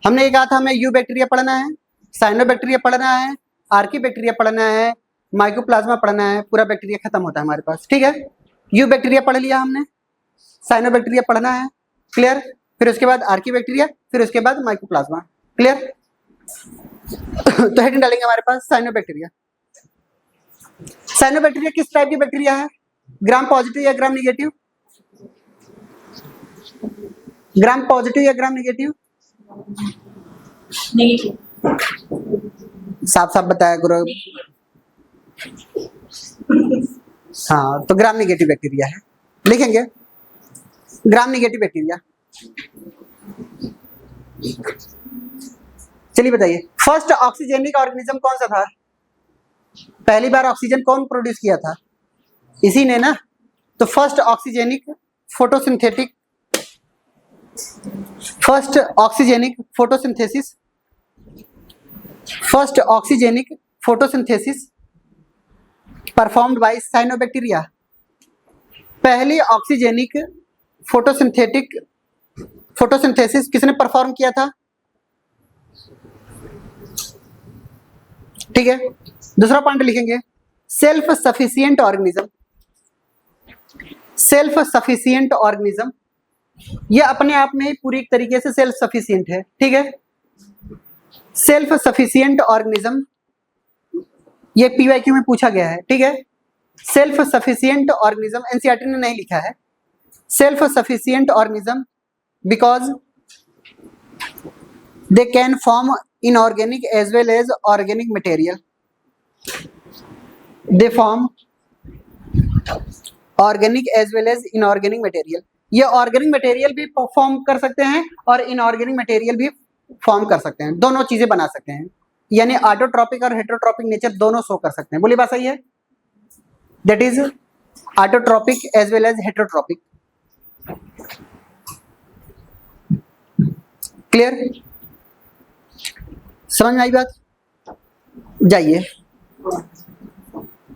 हमने ये कहा था हमें यू बैक्टीरिया पढ़ना है, साइनोबैक्टीरिया पढ़ना है, आर्की बैक्टीरिया पढ़ना है, माइकोप्लाज्मा पढ़ना है, पूरा बैक्टीरिया खत्म होता है हमारे पास। ठीक है, यू बैक्टीरिया पढ़ लिया हमने, साइनोबैक्टीरिया पढ़ना है। क्लियर? फिर उसके बाद आर्की बैक्टीरिया, फिर उसके बाद माइकोप्लाज्मा। क्लियर? तो हेडिंग डालेंगे हमारे पास साइनोबैक्टीरिया। साइनोबैक्टीरिया किस टाइप की बैक्टीरिया है? ग्राम पॉजिटिव या ग्राम निगेटिव? ग्राम पॉजिटिव या ग्राम निगेटिव? साफ साफ बताया गुरु। हाँ, तो ग्राम निगेटिव बैक्टीरिया है। लिखेंगे ग्राम निगेटिव बैक्टीरिया। चलिए बताइए, फर्स्ट ऑक्सीजेनिक ऑर्गेनिज्म कौन सा था? पहली बार ऑक्सीजन कौन प्रोड्यूस किया था? इसी ने ना। तो first oxygenic photosynthesis performed by cyanobacteria. पहली ऑक्सीजेनिक फोटोसिंथेसिस किसने परफॉर्म किया था? ठीक है, दूसरा पॉइंट लिखेंगे सेल्फ सफिशिएंट ऑर्गेनिज्म। ये अपने आप में पूरी तरीके से सेल्फ सफिशिएंट है। ठीक है, सेल्फ सफिशिएंट ऑर्गेनिज्म, ये पीवाईक्यू में पूछा गया है। ठीक है, सेल्फ सफिशिएंट ऑर्गेनिज्म एनसीईआरटी ने नहीं लिखा है। Self sufficient organism because they can form inorganic as well as organic material. They form organic as well as inorganic material. ये ऑर्गेनिक मटेरियल भी फॉर्म कर सकते हैं और इनऑर्गेनिक मटेरियल भी फॉर्म कर सकते हैं, दोनों चीजें बना सकते हैं, यानी ऑटोट्रॉपिक और हेटेरोट्रॉपिक नेचर दोनों शो कर सकते हैं। बोलिए बात सही है? That is autotrophic as well as heterotrophic. Clear? समझ में आई बात? जाइए।